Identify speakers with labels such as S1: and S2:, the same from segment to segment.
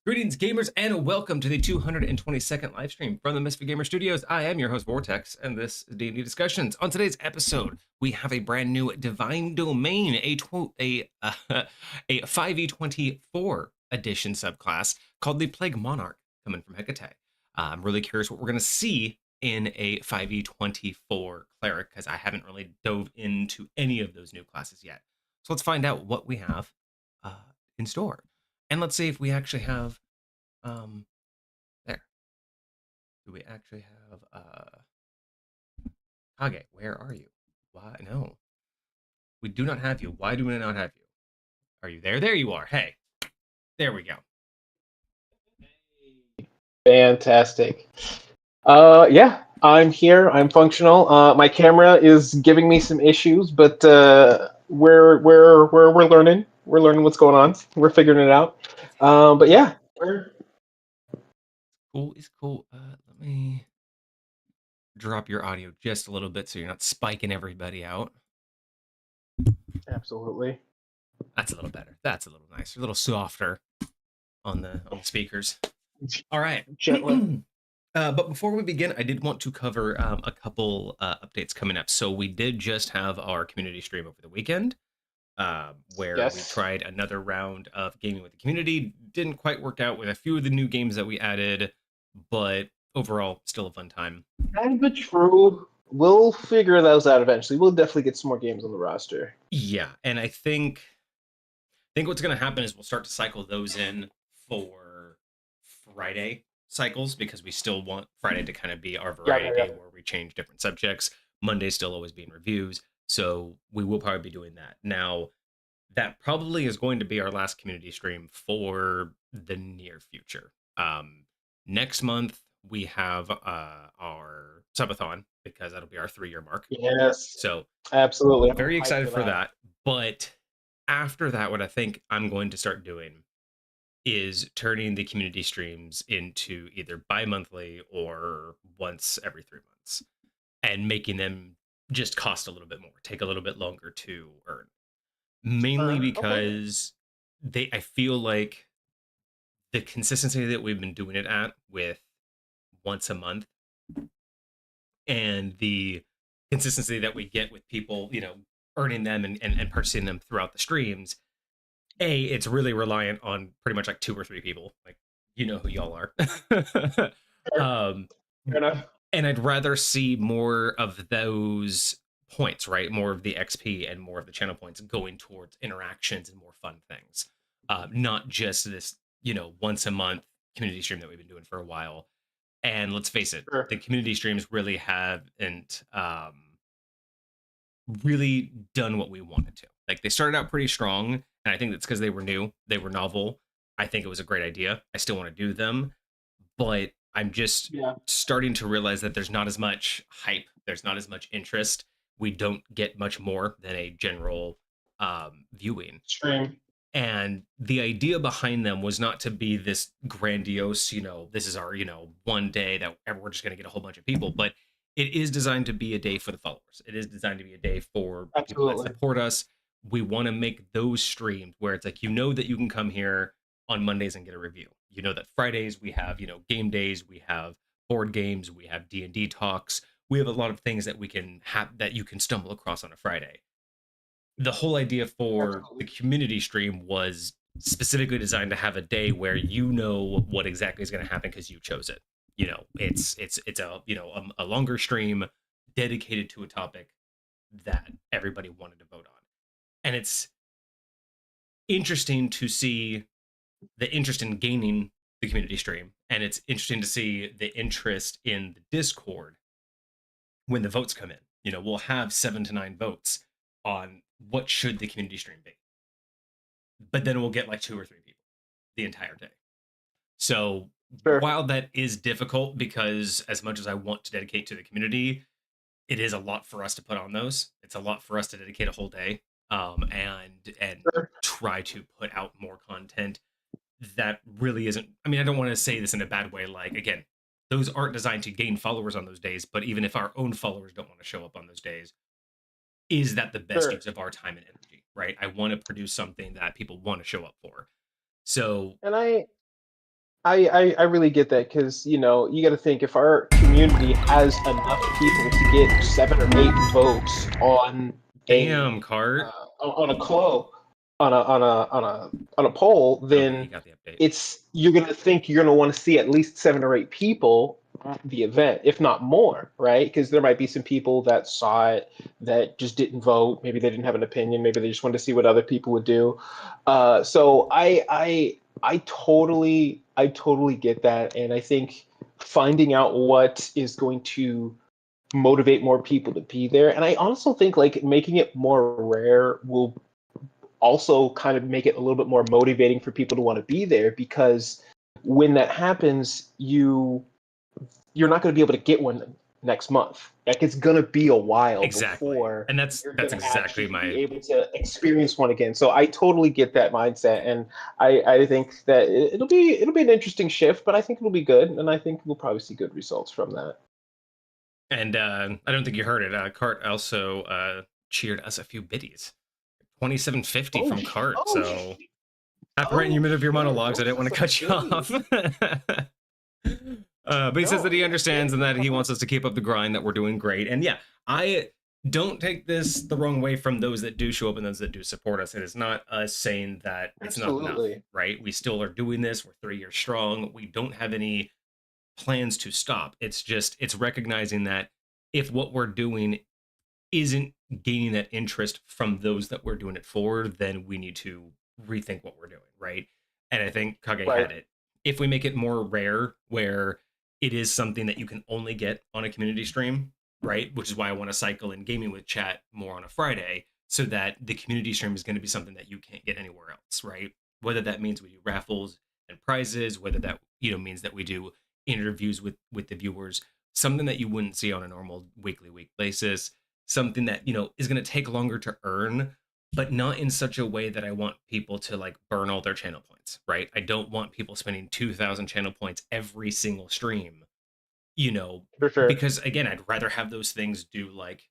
S1: Greetings, gamers, and welcome to the 222nd live stream from the Misfit Gamer Studios. I am your host, Vortex, and this is D&D Discussions. On today's episode, we have a brand new Divine Domain, a 5e24 edition subclass called the Plague Monarch, coming from Hecate. I'm really curious what we're going to see in a 5e24 cleric, because I haven't really dove into any of those new classes yet. So let's find out what we have in store. And let's see if we actually have, there. Do we actually have, Kage, where are you? Why? No. We do not have you. Why do we not have you? Are you there? There you are. Hey. There we go.
S2: Fantastic. Yeah, I'm here. I'm functional. My camera is giving me some issues, but we're learning. We're learning what's going on. We're figuring it out. But yeah,
S1: Cool is cool. Let me drop your audio just a little bit so you're not spiking everybody out.
S2: absolutely.
S1: That's a little better. That's a little nicer, a little softer on the speakers. All right.
S2: Gently.
S1: But before we begin, I did want to cover a couple updates coming up. So we did just have our community stream over the weekend, where we tried another round of gaming with the community. Didn't quite work out with a few of the new games that we added, but overall, still a fun time.
S2: Kind of true. We'll figure those out eventually. We'll definitely get some more games on the roster.
S1: Yeah, and I think what's going to happen is we'll start to cycle those in for Friday cycles, because we still want Friday to kind of be our variety day where we change different subjects. Monday still always being reviews, so we will probably be doing that. Now, that probably is going to be our last community stream for the near future. Next month we have our subathon, because that'll be our 3-year mark.
S2: Yes.
S1: So
S2: absolutely.
S1: Very excited for that. But after that, what I think I'm going to start doing is turning the community streams into either bi-monthly or once every 3 months, and making them just cost a little bit more, take a little bit longer to earn. Mainly because I feel like the consistency that we've been doing it at, with once a month, and the consistency that we get with people, earning them and purchasing them throughout the streams, it's really reliant on pretty much like 2 or 3 people. Like, you know who y'all are.
S2: Fair enough.
S1: And I'd rather see more of those points, right? More of the XP and more of the channel points going towards interactions and more fun things. Not just this, once a month community stream that we've been doing for a while. And let's face it, the community streams really haven't really done what we wanted to. Like, they started out pretty strong, and I think that's because they were new, they were novel. I think it was a great idea. I still want to do them, but I'm just starting to realize that there's not as much hype, there's not as much interest. We don't get much more than a general viewing
S2: stream.
S1: And the idea behind them was not to be this grandiose, this is our, one day that we're just going to get a whole bunch of people, but it is designed to be a day for the followers. It is designed to be a day for people that support us. We want to make those streams where it's like, that you can come here on Mondays and get a review. You know that Fridays we have, game days, we have board games, we have D&D talks. We have a lot of things that we can have that you can stumble across on a Friday. The whole idea for the community stream was specifically designed to have a day where what exactly is going to happen because you chose it. It's a longer stream dedicated to a topic that everybody wanted to vote on. And it's interesting to see the interest in gaining the community stream, and it's interesting to see the interest in the Discord when the votes come in. We'll have 7 to 9 votes on what should the community stream be, but then we'll get like 2 or 3 people the entire day. So while that is difficult, because as much as I want to dedicate to the community, it is a lot for us to put on those. It's a lot for us to dedicate a whole day, and try to put out more content that really isn't. I mean, I don't want to say this in a bad way. Like, again, those aren't designed to gain followers on those days, but even if our own followers don't want to show up on those days, is that the best use of our time and energy, right? I want to produce something that people want to show up for. So,
S2: and I I really get that because you got to think if our community has enough people to get 7 or 8 votes
S1: Damn, Cart.
S2: on a clo on a poll,
S1: Okay, he
S2: then
S1: got the update.
S2: you're gonna think you're gonna want to see at least 7 or 8 people at the event, if not more, right? Because there might be some people that saw it that just didn't vote. Maybe they didn't have an opinion. Maybe they just wanted to see what other people would do. So I totally get that, and I think finding out what is going to motivate more people to be there, and I also think like making it more rare will also kind of make it a little bit more motivating for people to want to be there because when that happens, you're not going to be able to get one next month. Like it's going to be a while
S1: Exactly.
S2: before
S1: And that's
S2: you're
S1: that's
S2: going to
S1: exactly
S2: actually be
S1: my
S2: able to experience one again. So I totally get that mindset, and I think that it'll be an interesting shift, but I think it'll be good, and I think we'll probably see good results from that.
S1: and I don't think you heard it. Cart also cheered us a few biddies. 2750
S2: Oh,
S1: from Cart.
S2: oh,
S1: So after right in
S2: oh,
S1: your minute of your
S2: shit!
S1: monologues, I
S2: Those
S1: didn't
S2: are
S1: want to
S2: some
S1: cut you
S2: goodies.
S1: off. But he says that
S2: No,
S1: he
S2: yeah,
S1: understands
S2: thank
S1: and
S2: you.
S1: that he wants us to keep up the grind, that we're doing great. And yeah, I don't take this the wrong way from those that do show up and those that do support us. It is not us saying that it's not enough,
S2: Absolutely.
S1: right? We still are doing this. We're 3 years strong. We don't have any plans to stop. It's just, it's recognizing that if what we're doing isn't gaining that interest from those that we're doing it for, then we need to rethink what we're doing, right? And I think Kage
S2: Right.
S1: had it. If we make it more rare, where it is something that you can only get on a community stream, right? Which is why I want to cycle in gaming with chat more on a Friday, so that the community stream is going to be something that you can't get anywhere else, right? Whether that means we do raffles and prizes, whether that means that we do interviews with the viewers, something that you wouldn't see on a normal week basis, something that is going to take longer to earn, but not in such a way that I want people to like burn all their channel points, right? I don't want people spending 2,000 channel points every single stream, you know
S2: For sure.
S1: because again, I'd rather have those things do like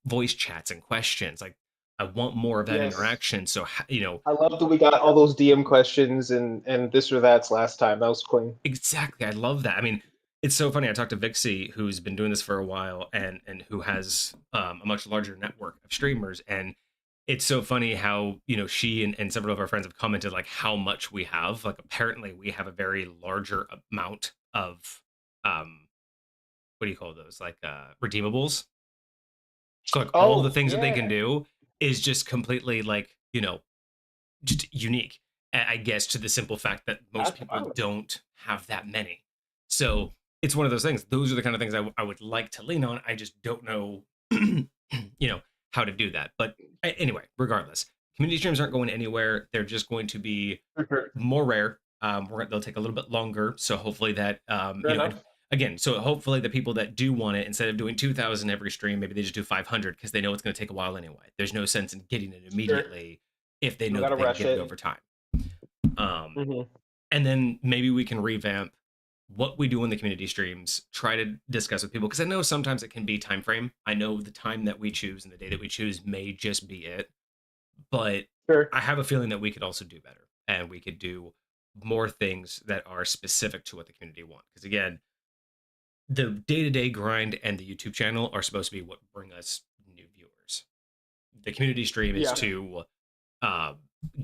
S1: voice chats and questions. Like, I want more of that
S2: Yes.
S1: interaction. So
S2: I love that we got all those DM questions and this or that's last time. That was clean.
S1: exactly, I love that. I mean, it's so funny. I talked to Vixie, who's been doing this for a while, and who has a much larger network of streamers. And it's so funny how she and several of our friends have commented like how much we have. Like, apparently we have a very larger amount of what do you call those, like redeemables. So like all the
S2: Oh,
S1: things that they can
S2: yeah.
S1: do is just completely like just unique, I guess, to the simple fact that most
S2: That's
S1: people
S2: fun.
S1: don't have that many. So it's one of those things. Those are the kind of things I would like to lean on. I just don't know, how to do that. But anyway, regardless, community streams aren't going anywhere. They're just going to be
S2: For sure.
S1: more rare. They'll take a little bit longer. So hopefully that,
S2: Fair enough.
S1: again, so hopefully the people that do want it, instead of doing 2,000 every stream, maybe they just do 500 because they know it's going to take a while anyway. There's no sense in getting it
S2: Sure.
S1: immediately if they
S2: You
S1: know
S2: gotta
S1: that they can
S2: rush
S1: get it
S2: it.
S1: over time.
S2: Hmm.
S1: And then maybe we can revamp what we do in the community streams, try to discuss with people, because I know sometimes it can be time frame. I know the time that we choose and the day that we choose may just be it, but
S2: Sure.
S1: I have a feeling that we could also do better, and we could do more things that are specific to what the community want. Because again, the day-to-day grind and the YouTube channel are supposed to be what bring us new viewers. The community stream is
S2: Yeah.
S1: to uh,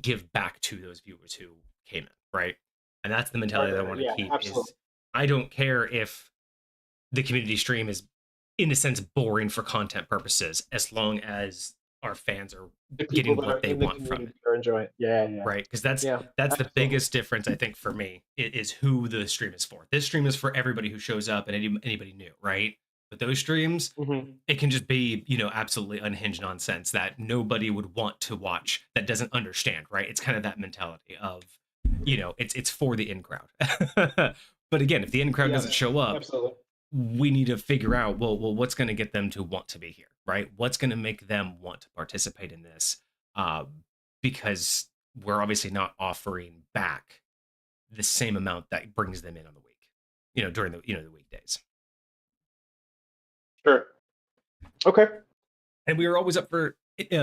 S1: give back to those viewers who came in, right? And that's the
S2: Right,
S1: mentality that I
S2: right, right.
S1: want to
S2: Yeah,
S1: keep.
S2: absolutely.
S1: Is I don't care if the community stream is, in a sense, boring for content purposes, as long as our fans are
S2: The people
S1: getting
S2: that are
S1: what they
S2: in the
S1: want from
S2: community
S1: it,
S2: are enjoying it. Yeah, yeah.
S1: right? Because that's
S2: Yeah,
S1: that's the
S2: absolutely.
S1: biggest difference, I think, for me, is who the stream is for. This stream is for everybody who shows up and anybody new, right? But those streams,
S2: Hmm.
S1: it can just be absolutely unhinged nonsense that nobody would want to watch, that doesn't understand, right? It's kind of that mentality of it's for the in crowd. But again, if the in crowd doesn't
S2: Yes,
S1: show up,
S2: absolutely.
S1: we need to figure out, what's going to get them to want to be here, right? What's going to make them want to participate in this, uh, because we're obviously not offering back the same amount that brings them in on the week, during the weekdays.
S2: Sure. Okay.
S1: And we are always up for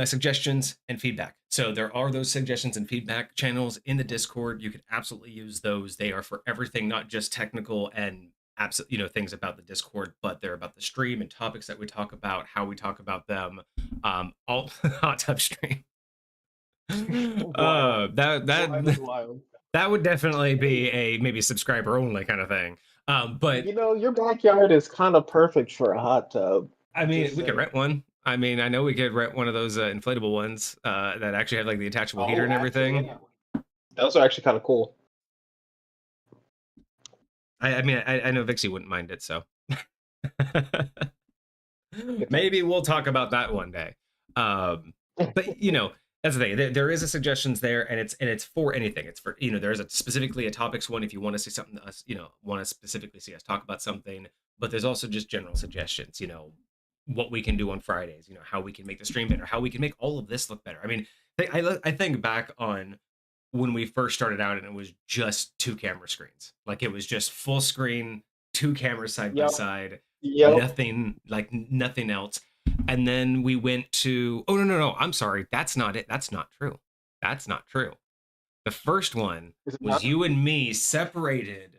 S1: suggestions and feedback. So there are those suggestions and feedback channels in the Discord. You can absolutely use those. They are for everything, not just technical and things about the Discord, but they're about the stream and topics that we talk about, how we talk about them. All hot tub stream.
S2: Wild.
S1: That
S2: Wild is
S1: that
S2: wild.
S1: that would definitely be a maybe subscriber only kind of thing. But
S2: You know, your backyard is kind of perfect for a hot tub.
S1: I mean,
S2: Just
S1: we could
S2: saying.
S1: rent one. I mean, I know we could rent one of those inflatable ones that actually have like the attachable heater
S2: Oh,
S1: and everything.
S2: absolutely. Those are actually kind of cool.
S1: I mean, I know Vixie wouldn't mind it, so
S2: Good
S1: maybe
S2: times.
S1: we'll talk about that one day. But that's the thing. There is a suggestions there, and it's for anything. It's for there's specifically a topics one if you want to see something to us, want to specifically see us talk about something. But there's also just general suggestions. What we can do on Fridays. How we can make the stream better. How we can make all of this look better. I mean, I think back on when we first started out and it was just two camera screens. Like it was just full screen, two cameras side by
S2: Yep.
S1: side,
S2: Yep.
S1: nothing else. And then we went to no, I'm sorry. That's not it. That's not true. That's not true. The first one
S2: Is it
S1: was
S2: not?
S1: you and me separated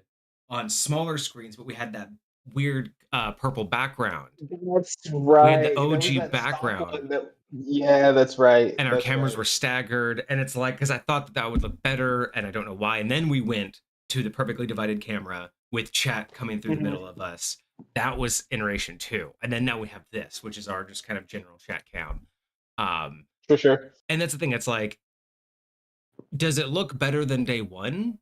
S1: on smaller screens, but we had that weird purple background.
S2: That's
S1: We had the
S2: right. There was
S1: OG
S2: that stock
S1: background
S2: one that. Yeah, that's right.
S1: and our
S2: That's
S1: cameras
S2: right.
S1: were staggered, and it's like because I thought that would look better, and I don't know why. And then we went to the perfectly divided camera with chat coming through the
S2: Mhm.
S1: middle of us. That was iteration 2, and then now we have this, which is our just kind of general chat cam. um
S2: For sure.
S1: and that's the thing, it's like, does it look better than day one?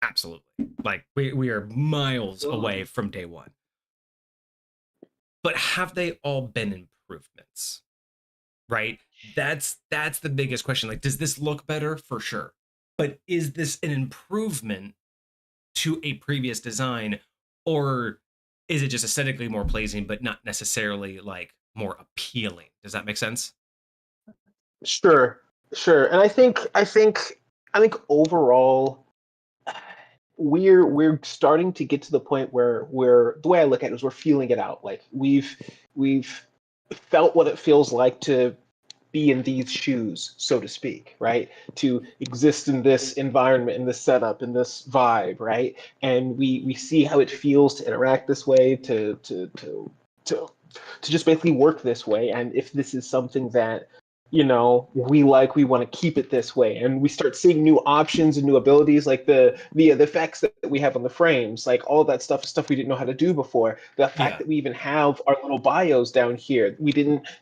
S1: Absolutely. Like we are miles away from day one, but have they all been improvements? Right? That's the biggest question. Like, does this look better? For sure. But is this an improvement to a previous design, or is it just aesthetically more pleasing, but not necessarily like more appealing? Does that make sense?
S2: Sure. Sure. And I think overall we're starting to get to the point where the way I look at it is we're feeling it out. Like we've felt what it feels like to be in these shoes, so to speak, right? To exist in this environment, in this setup, in this vibe, right? And we see how it feels to interact this way, to to just basically work this way. And if this is something that we want to keep it this way, and we start seeing new options and new abilities, like the effects that we have on the frames, like all that stuff we didn't know how to do before. The fact
S1: Yeah.
S2: that we even have our little bios down here,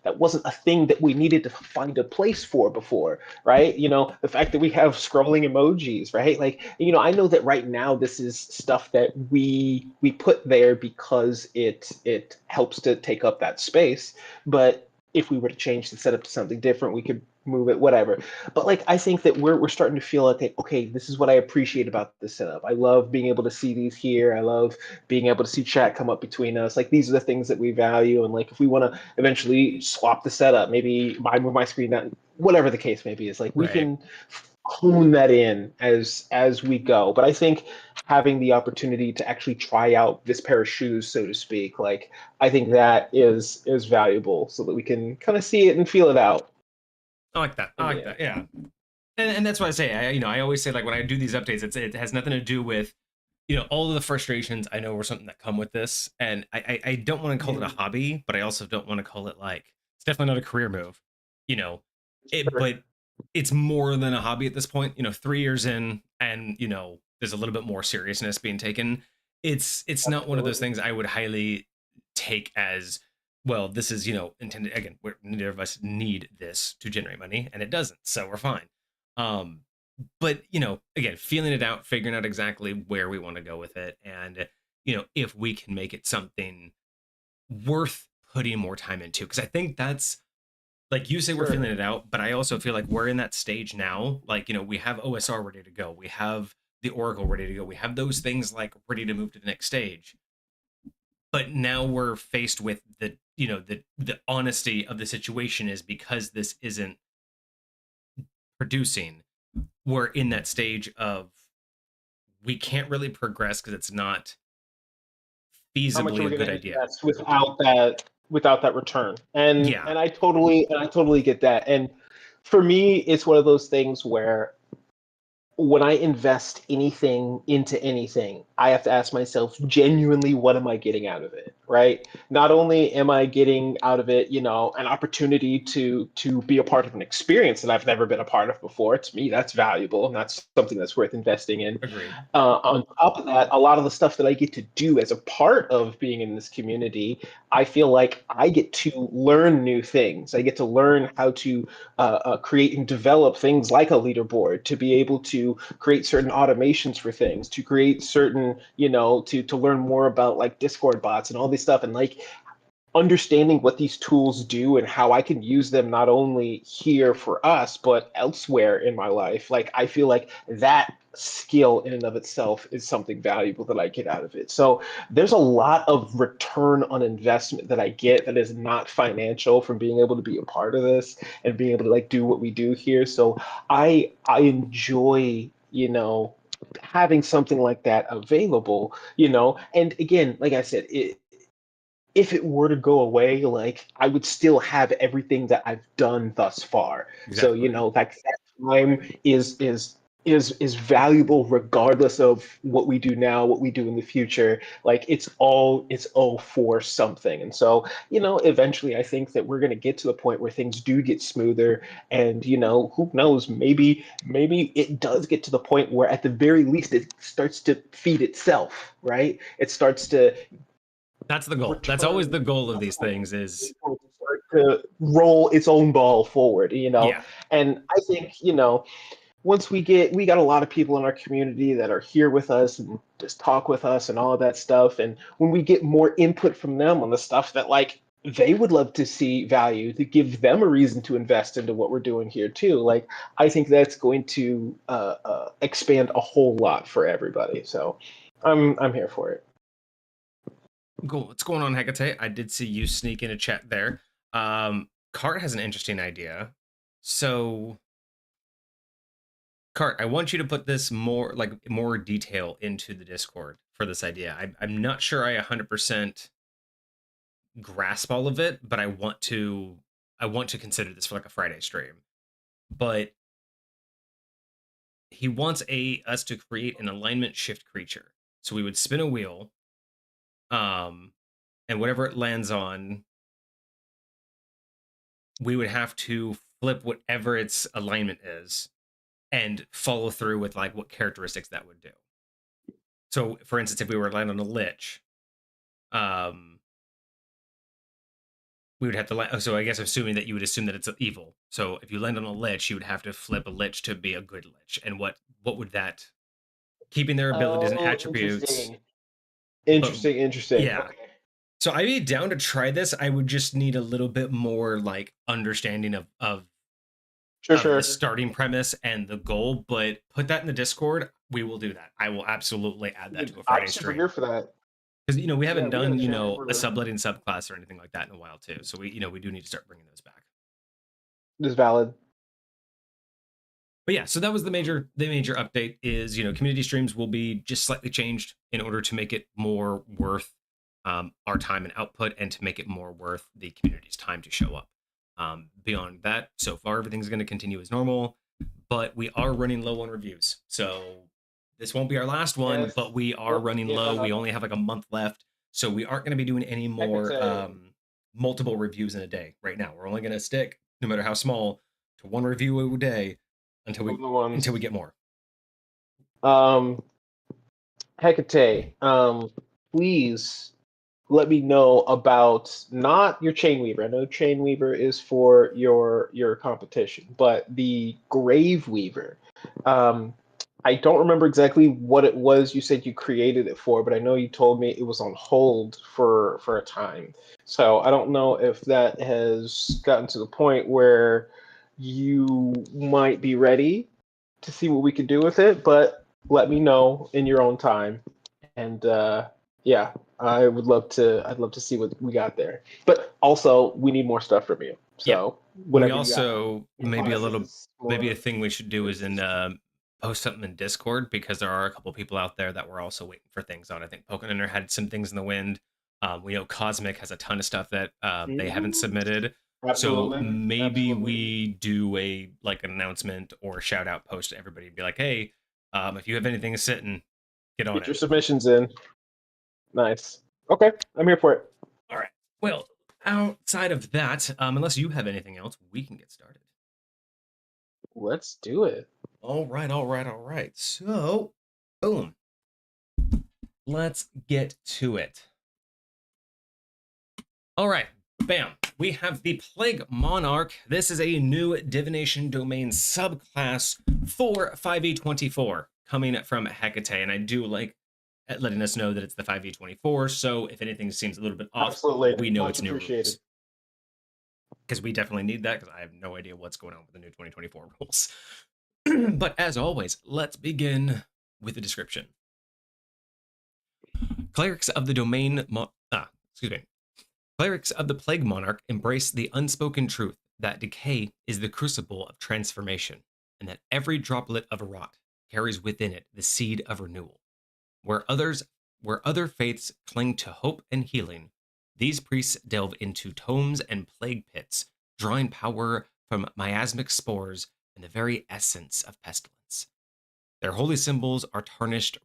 S2: that wasn't a thing that we needed to find a place for before, right? The fact that we have scrolling emojis, right? Like, I know that right now this is stuff that we put there because it helps to take up that space. But if we were to change the setup to something different, we could move it, whatever. But like, I think that we're starting to feel like, okay, this is what I appreciate about this setup. I love being able to see these here. I love being able to see chat come up between us. Like, these are the things that we value. And like, if we want to eventually swap the setup, maybe I move my screen down, whatever the case may be, it's like we
S1: Right.
S2: can hone that in as we go. But I think having the opportunity to actually try out this pair of shoes, so to speak, like, I think that is valuable so that we can kind of see it and feel it out
S1: I like that. I
S2: in the
S1: like
S2: end.
S1: that. Yeah. And that's why I say, I always say, like, when I do these updates, it has nothing to do with all of the frustrations I know or something that come with this. And I don't want to call it a hobby, but I also don't want to call it like, it's definitely not a career move, you know
S2: Sure.
S1: but it's more than a hobby at this point. 3 years in, and there's a little bit more seriousness being taken. It's not one of those
S2: Absolutely.
S1: things I would highly take as, well, this is intended, again, neither of us need this to generate money, and it doesn't, so we're fine. um but again, feeling it out, figuring out exactly where we want to go with it, and if we can make it something worth putting more time into, because I think that's, like you say, we're
S2: Sure.
S1: feeling it out, but I also feel like we're in that stage now. Like, we have OSR ready to go, we have the Oracle ready to go, we have those things like ready to move to the next stage. But now we're faced with the honesty of the situation, is because this isn't producing, we're in that stage of, we can't really progress because it's not
S2: How much are
S1: feasibly
S2: we
S1: a
S2: going
S1: good
S2: to
S1: idea.
S2: invest without that? without that return. And
S1: Yeah,
S2: I totally get that. And for me, it's one of those things where when I invest anything into anything, I have to ask myself genuinely, what am I getting out of it, right? Not only am I getting out of it, an opportunity to be a part of an experience that I've never been a part of before. To me, that's valuable, and that's something that's worth investing in.
S1: agreed.
S2: On top of that, a lot of the stuff that I get to do as a part of being in this community, I feel like I get to learn new things. I get to learn how to create and develop things like a leaderboard, to be able to create certain automations for things, to create certain, to learn more about like Discord bots and all this stuff. And like understanding what these tools do and how I can use them not only here for us, but elsewhere in my life. Like, I feel like that skill in and of itself is something valuable that I get out of it. So there's a lot of return on investment that I get that is not financial from being able to be a part of this and being able to like do what we do here. So I enjoy, having something like that available, and again, like I said, if it were to go away, like I would still have everything that I've done thus far. So,
S1: Exactly.
S2: like that time is valuable regardless of what we do now, what we do in the future. Like it's all for something. And so, eventually I think that we're gonna get to the point where things do get smoother and who knows, maybe it does get to the point where at the very least it starts to feed itself, right? It starts to
S1: That's the goal. That's always
S2: return
S1: the goal of these
S2: upward.
S1: things is,
S2: It's going to start to roll its own ball forward,
S1: yeah.
S2: and I think once we got a lot of people in our community that are here with us and just talk with us and all of that stuff, and when we get more input from them on the stuff that like they would love to see value, to give them a reason to invest into what we're doing here too, like I think that's going to expand a whole lot for everybody. So I'm here for it.
S1: Cool. What's going on, Hecate? I did see you sneak in a chat there. Cart has an interesting idea. So, Cart, I want you to put this more detail into the Discord for this idea. I'm not sure I 100% grasp all of it, but I want to consider this for like a Friday stream. But he wants us to create an alignment shift creature. So we would spin a wheel, um, and whatever it lands on, we would have to flip whatever its alignment is and follow through with like what characteristics that would do. So, for instance, if we were to land on a lich, um, we would have to land. So, I guess assuming that you would assume that it's evil. So, if you land on a lich, you would have to flip a lich to be a good lich. And what would that, keeping their abilities and
S2: Oh,
S1: attributes,
S2: interesting.
S1: but
S2: Interesting.
S1: yeah.
S2: Okay.
S1: So I'd be down to try this. I would just need a little bit more like understanding
S2: Sure,
S1: of the
S2: sure.
S1: starting premise and the goal, but put that in the Discord. We will do that. I will absolutely add that
S2: Dude,
S1: to a
S2: I'm
S1: Friday
S2: super
S1: stream
S2: here for that.
S1: because we
S2: Yeah,
S1: haven't
S2: we gotta
S1: done
S2: share
S1: a
S2: more.
S1: subletting subclass or anything like that in a while too. So we do need to start bringing those back.
S2: This is valid.
S1: But yeah, so that was the major update is community streams will be just slightly changed in order to make it more worth our time and output and to make it more worth the community's time to show up. Beyond that, so far everything's going to continue as normal, but we are running low on reviews. So this won't be our last one,
S2: Yes.
S1: but we are
S2: Well,
S1: running low.
S2: yeah.
S1: We only have like a month left, so we aren't going to be doing any more
S2: Hecate.
S1: multiple reviews in a day right now. We're only going to stick, no matter how small, to one review a day until we
S2: Of the ones.
S1: until we get more.
S2: Um, Hecate. Please let me know about not your chain weaver. I know chain weaver is for your competition, but the grave weaver. Um, I don't remember exactly what it was you said you created it for, but I know you told me it was on hold for a time. So I don't know if that has gotten to the point where you might be ready to see what we can do with it, but let me know in your own time. And yeah, I'd love to see what we got there. But also, we need more stuff from you.
S1: Yeah.
S2: So
S1: We
S2: whatever you got,
S1: also
S2: classes,
S1: maybe a
S2: more
S1: thing we should do is in
S2: experiences.
S1: post something in Discord because there are a couple people out there that were also waiting for things on. I think Pokemonner had some things in the wind. We know Cosmic has a ton of stuff that they haven't
S2: Mm,
S1: submitted. So
S2: absolutely,
S1: maybe
S2: absolutely.
S1: we do a like an announcement or a shout out post to everybody, be like, hey, if you have anything sitting, get on
S2: Get
S1: it.
S2: your submissions in. Nice. Okay, I'm here for it.
S1: All right. Well, outside of that, unless you have anything else, we can get started.
S2: Let's do it.
S1: All right, all right, all right. So, boom. Let's get to it. All right, bam. We have the Plague Monarch. This is a new divination domain subclass for 5e24 coming from Hecate. And I do like letting us know that it's the 5e24. So if anything seems a little bit off,
S2: Absolutely,
S1: we know
S2: much
S1: it's new
S2: appreciated.
S1: rules. Because we definitely need that, because I have no idea what's going on with the new 2024 rules. But as always, let's begin with the description. Clerics of the domain, excuse me. Clerics of the Plague Monarch embrace the unspoken truth that decay is the crucible of transformation, and that every droplet of rot carries within it the seed of renewal. Where other faiths cling to hope and healing, these priests delve into tomes and plague pits, drawing power from miasmic spores and the very essence of pestilence. Their holy symbols are tarnished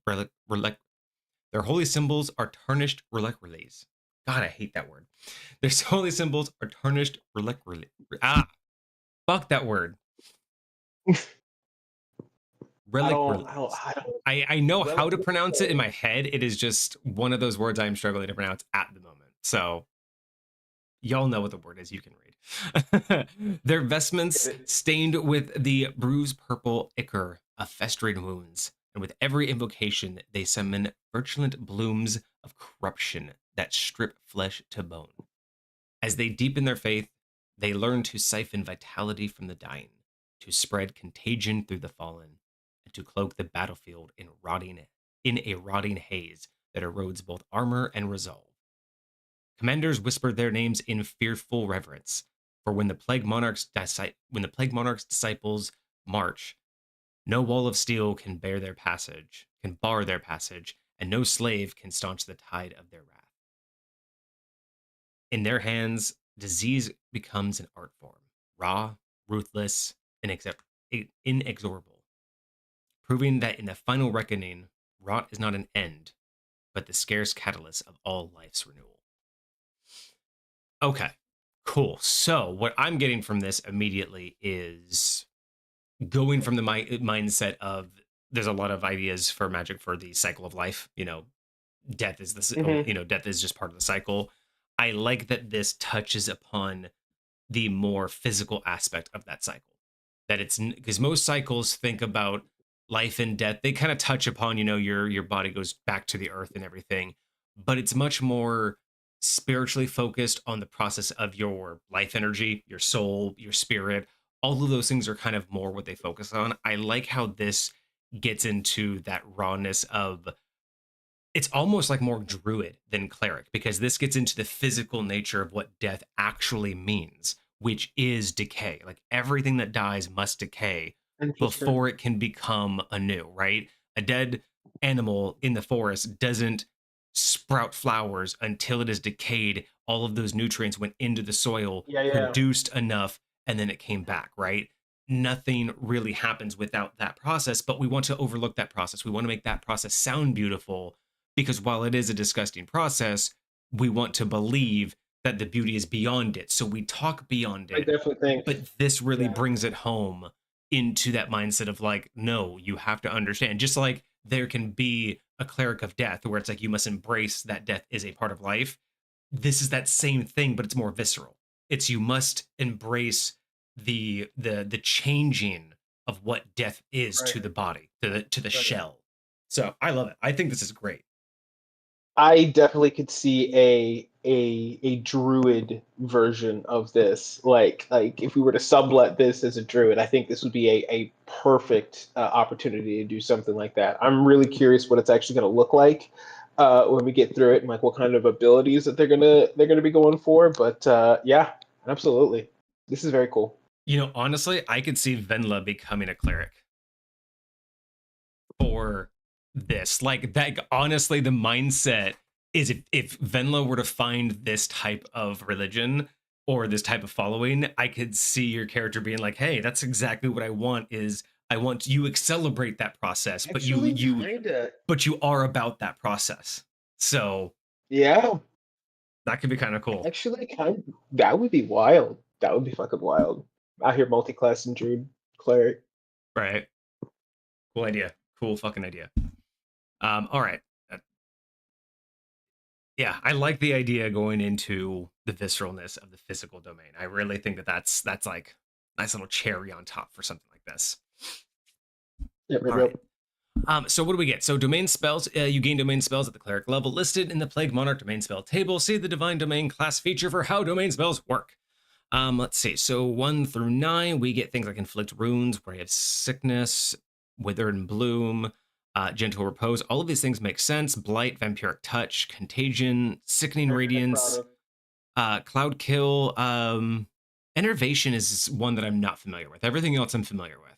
S1: their holy symbols are tarnished reliquaries. God, I hate that word. Their holy symbols are tarnished reliquaries. Ah, fuck that word. Reliquaries.
S2: I don't.
S1: I know how
S2: Relic.
S1: to pronounce it in my head. It is just one of those words I'm struggling to pronounce at the moment. So y'all know what the word is. You can read. Their vestments stained with the bruised purple ichor of festering wounds, and with every invocation, they summon virulent blooms of corruption that strip flesh to bone. As they deepen their faith, they learn to siphon vitality from the dying, to spread contagion through the fallen, and to cloak the battlefield in a rotting haze that erodes both armor and resolve. Commanders whisper their names in fearful reverence, for when the Plague Monarch's disciples march, no wall of steel can bar their passage, and no slave can staunch the tide of their wrath. In their hands, disease becomes an art form, raw, ruthless, and inexorable, proving that in the final reckoning, rot is not an end, but the scarce catalyst of all life's renewal. Okay, cool. So, what I'm getting from this immediately is going from the mindset of there's a lot of ideas for magic for the cycle of life. Death is
S2: Mhm.
S1: death is just part of the cycle. I like that this touches upon the more physical aspect of that cycle. That it's because most cycles think about life and death. They kind of touch upon, your body goes back to the earth and everything, but it's much more spiritually focused on the process of your life energy, your soul, your spirit. All of those things are kind of more what they focus on. I like how this gets into that rawness of it's almost like more druid than cleric, because this gets into the physical nature of what death actually means, which is decay. Like everything that dies must decay
S2: Interesting.
S1: before it can become anew, right? A dead animal in the forest doesn't sprout flowers until it is decayed. All of those nutrients went into the soil,
S2: Yeah, yeah.
S1: produced enough, and then it came back, right? Nothing really happens without that process, but we want to overlook that process. We want to make that process sound beautiful, because while it is a disgusting process, we want to believe that the beauty is beyond it. So we talk beyond
S2: I
S1: it,
S2: definitely think.
S1: but this really
S2: Yeah.
S1: brings it home into that mindset of like, no, you have to understand. Just like there can be a cleric of death where it's like you must embrace that death is a part of life. This is that same thing, but it's more visceral. It's you must embrace the changing of what death is
S2: Right.
S1: to the body, to the
S2: Right.
S1: shell. So I love it. I think this is great.
S2: I definitely could see a druid version of this. Like if we were to sublet this as a druid, I think this would be a perfect opportunity to do something like that. I'm really curious what it's actually going to look like when we get through it, and like what kind of abilities that they're gonna be going for. But yeah, absolutely, this is very cool.
S1: Honestly, I could see Venla becoming a cleric for this. Like that, honestly, the mindset is if Venlo were to find this type of religion or this type of following, I could see your character being like, "Hey, that's exactly what I want. Is I want you celebrate that process, but
S2: Actually, kinda.
S1: you are about that process." So
S2: Yeah,
S1: that could be kind of cool,
S2: actually, that would be wild. That would be fucking wild. I hear multi-class and druid cleric.
S1: right? Cool idea. Cool fucking idea. All right. Yeah, I like the idea going into the visceralness of the physical domain. I really think that that's like nice little cherry on top for something like this.
S2: Yep, yep,
S1: All
S2: yep.
S1: right. So what do we get? So domain spells, you gain domain spells at the cleric level listed in the Plague Monarch domain spell table. See the divine domain class feature for how domain spells work. Let's see. So 1 through 9, we get things like inflict wounds, where you have sickness, wither and bloom, gentle repose. All of these things make sense. Blight, vampiric touch, contagion, sickening
S2: Very proud
S1: radiance, cloud kill. Enervation is one that I'm not familiar with. Everything else I'm familiar with,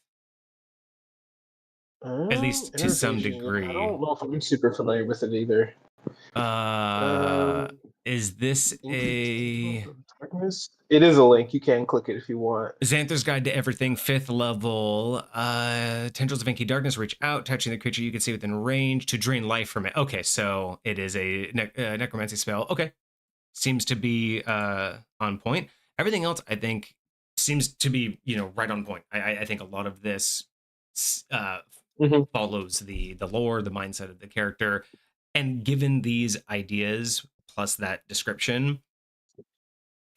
S1: at least to some
S2: Innervation. Yeah, I
S1: degree.
S2: don't know if I'm super familiar with it either.
S1: Uh,
S2: Um,
S1: is this
S2: Incantation
S1: a
S2: of Darkness. It is a link. You can click it if you want.
S1: Xanthor's Guide to Everything, 5th level. Tendrils of Inky Darkness reach out, touching the creature you can see within range to drain life from it. Okay, so it is a necromancy spell. Okay, seems to be on point. Everything else, I think, seems to be right on point. I think a lot of this uh,
S2: Hmm.
S1: follows the lore, the mindset of the character, and given these ideas plus that description,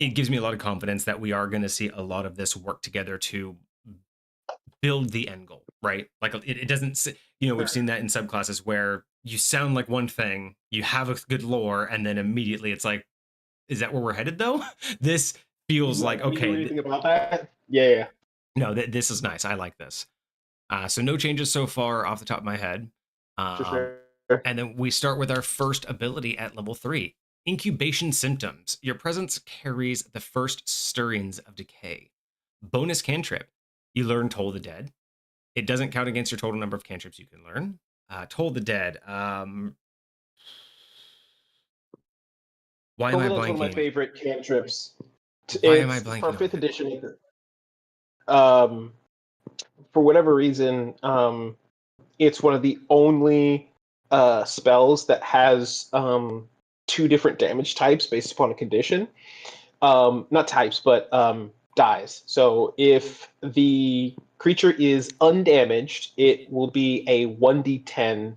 S1: it gives me a lot of confidence that we are going to see a lot of this work together to build the end goal, right? Like it doesn't, we've seen that in subclasses where you sound like one thing, you have a good lore, and then immediately it's like, is that where we're headed though? This feels
S2: Like,
S1: like,
S2: do you know
S1: okay,
S2: anything about that? Yeah, yeah,
S1: no, this is nice. I like this. So no changes so far off the top of my head.
S2: for
S1: Um,
S2: sure.
S1: and then we start with our first ability at level 3. Incubation symptoms. Your presence carries the first stirrings of decay. Bonus cantrip. You learn Toll the Dead. It doesn't count against your total number of cantrips you can learn. Toll the Dead. Why am I
S2: Toland's one of my
S1: blanking?
S2: favorite cantrips.
S1: Why am I
S2: It's for
S1: blanking on
S2: fifth
S1: it?
S2: edition. Um, for whatever reason, it's one of the only spells that has two different damage types based upon a condition. Not types, but dies. So if the creature is undamaged, it will be a 1d10.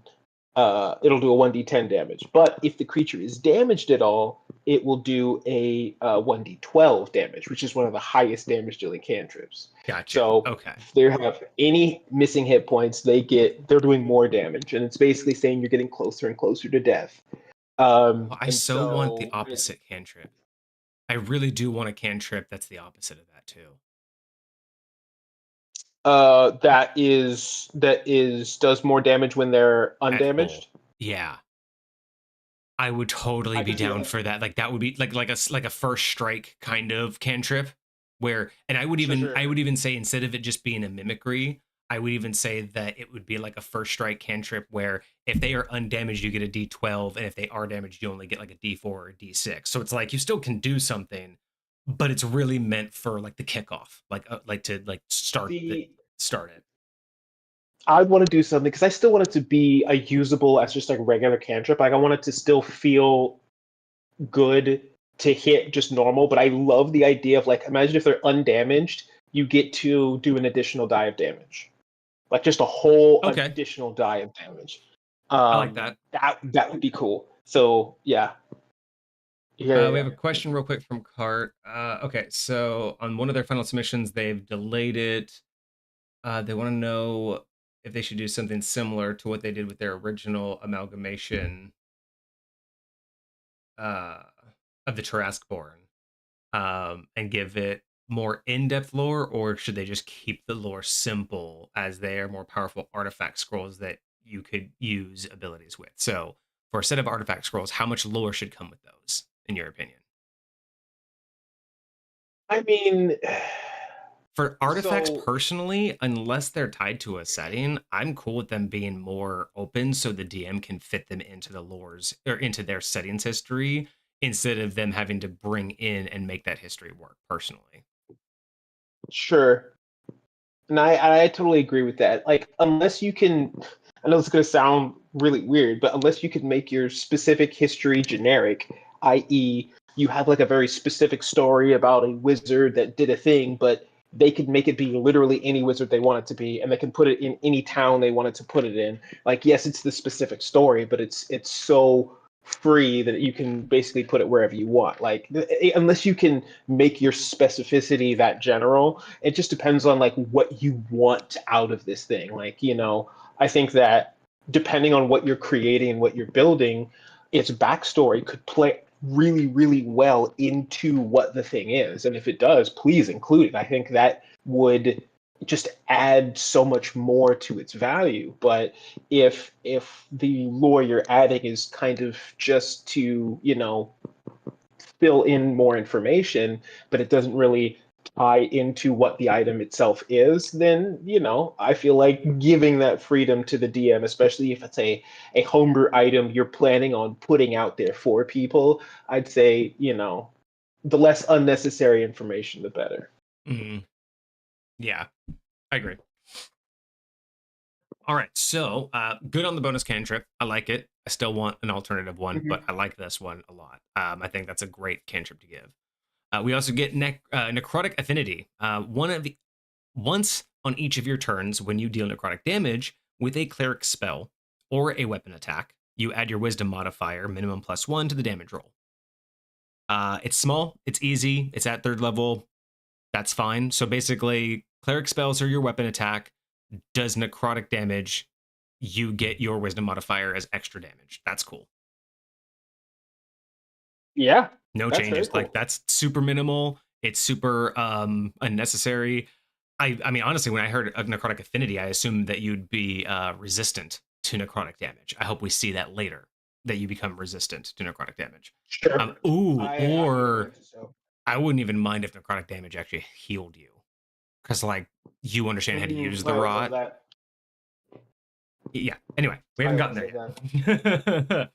S2: It'll do a 1d10 damage. But if the creature is damaged at all, it will do a 1d12 damage, which is one of the highest damage dealing cantrips.
S1: Gotcha.
S2: So
S1: Okay.
S2: if they have any missing hit points, they're doing more damage, and it's basically saying you're getting closer and closer to death.
S1: Oh, I
S2: And
S1: so want the
S2: so
S1: opposite cantrip. I really do want a cantrip that's the opposite of that too.
S2: that is does more damage when they're
S1: At full.
S2: undamaged.
S1: Yeah. I would totally
S2: I
S1: be
S2: can see
S1: down
S2: that.
S1: for that. Like that would be like a first strike kind of cantrip where, and
S2: Sure, sure.
S1: I would even say instead of it just being a mimicry, I would even say that it would be like a first strike cantrip where if they are undamaged you get a D12, and if they are damaged you only get like a D4 or a D6. So it's like you still can do something, but it's really meant for like the kickoff, like to like
S2: See,
S1: start it.
S2: I want to do something because I still want it to be a usable as just like regular cantrip. Like I want it to still feel good to hit just normal, but I love the idea of like imagine if they're undamaged, you get to do an additional die of damage. Like just a whole
S1: Okay.
S2: additional die of damage.
S1: I like that.
S2: That would be cool. So yeah. Yeah, yeah,
S1: We
S2: yeah.
S1: have a question real quick from Cart. Okay, so on one of their final submissions, they've delayed it. They want to know if they should do something similar to what they did with their original amalgamation uh, of the Tarrasque-born, and give it more in-depth lore, or should they just keep the lore simple as they are more powerful artifact scrolls that you could use abilities with? So, for a set of artifact scrolls, how much lore should come with those, in your opinion?
S2: I mean,
S1: For artifacts
S2: So
S1: personally, unless they're tied to a setting, I'm cool with them being more open so the DM can fit them into the lores or into their settings history instead of them having to bring in and make that history work personally.
S2: sure. And I totally agree with that. Like, unless you can, I know it's going to sound really weird, but unless you can make your specific history generic, i.e., you have like a very specific story about a wizard that did a thing, but they could make it be literally any wizard they want it to be, and they can put it in any town they wanted to put it in. Like, yes, it's the specific story, but it's so free that you can basically put it wherever you want. Like, unless you can make your specificity that general, it just depends on like what you want out of this thing. Like, I think that depending on what you're creating and what you're building, its backstory could play really, really well into what the thing is. And if it does, please include it. I think that would just add so much more to its value. But if the lore you're adding is kind of just to, fill in more information, but it doesn't really tie into what the item itself is, then, I feel like giving that freedom to the DM, especially if it's a homebrew item you're planning on putting out there for people, I'd say, the less unnecessary information, the better.
S1: Mm, yeah, I agree. All right, so good on the bonus cantrip. I like it. I still want an alternative one, but
S2: Mm-hmm.
S1: I like this one a lot. I think that's a great cantrip to give. We also get necrotic affinity. Once on each of your turns, when you deal necrotic damage with a cleric spell or a weapon attack, you add your wisdom modifier, minimum +1, to the damage roll. It's small, it's easy, it's at 3rd level. That's fine. So basically, cleric spells or your weapon attack does necrotic damage. You get your wisdom modifier as extra damage. That's cool.
S2: Yeah,
S1: No
S2: that's very
S1: changes. Like,
S2: cool.
S1: that's super minimal. It's super unnecessary. I mean, honestly, when I heard of necrotic affinity, I assumed that you'd be resistant to necrotic damage. I hope we see that later, that you become resistant to necrotic damage.
S2: Sure. I would
S1: Or
S2: imagine so.
S1: I wouldn't even mind if necrotic damage actually healed you, because like you understand how to use the
S2: I would love
S1: rot.
S2: that.
S1: Yeah. Anyway, we
S2: I
S1: haven't
S2: would
S1: gotten
S2: love that.
S1: there yet.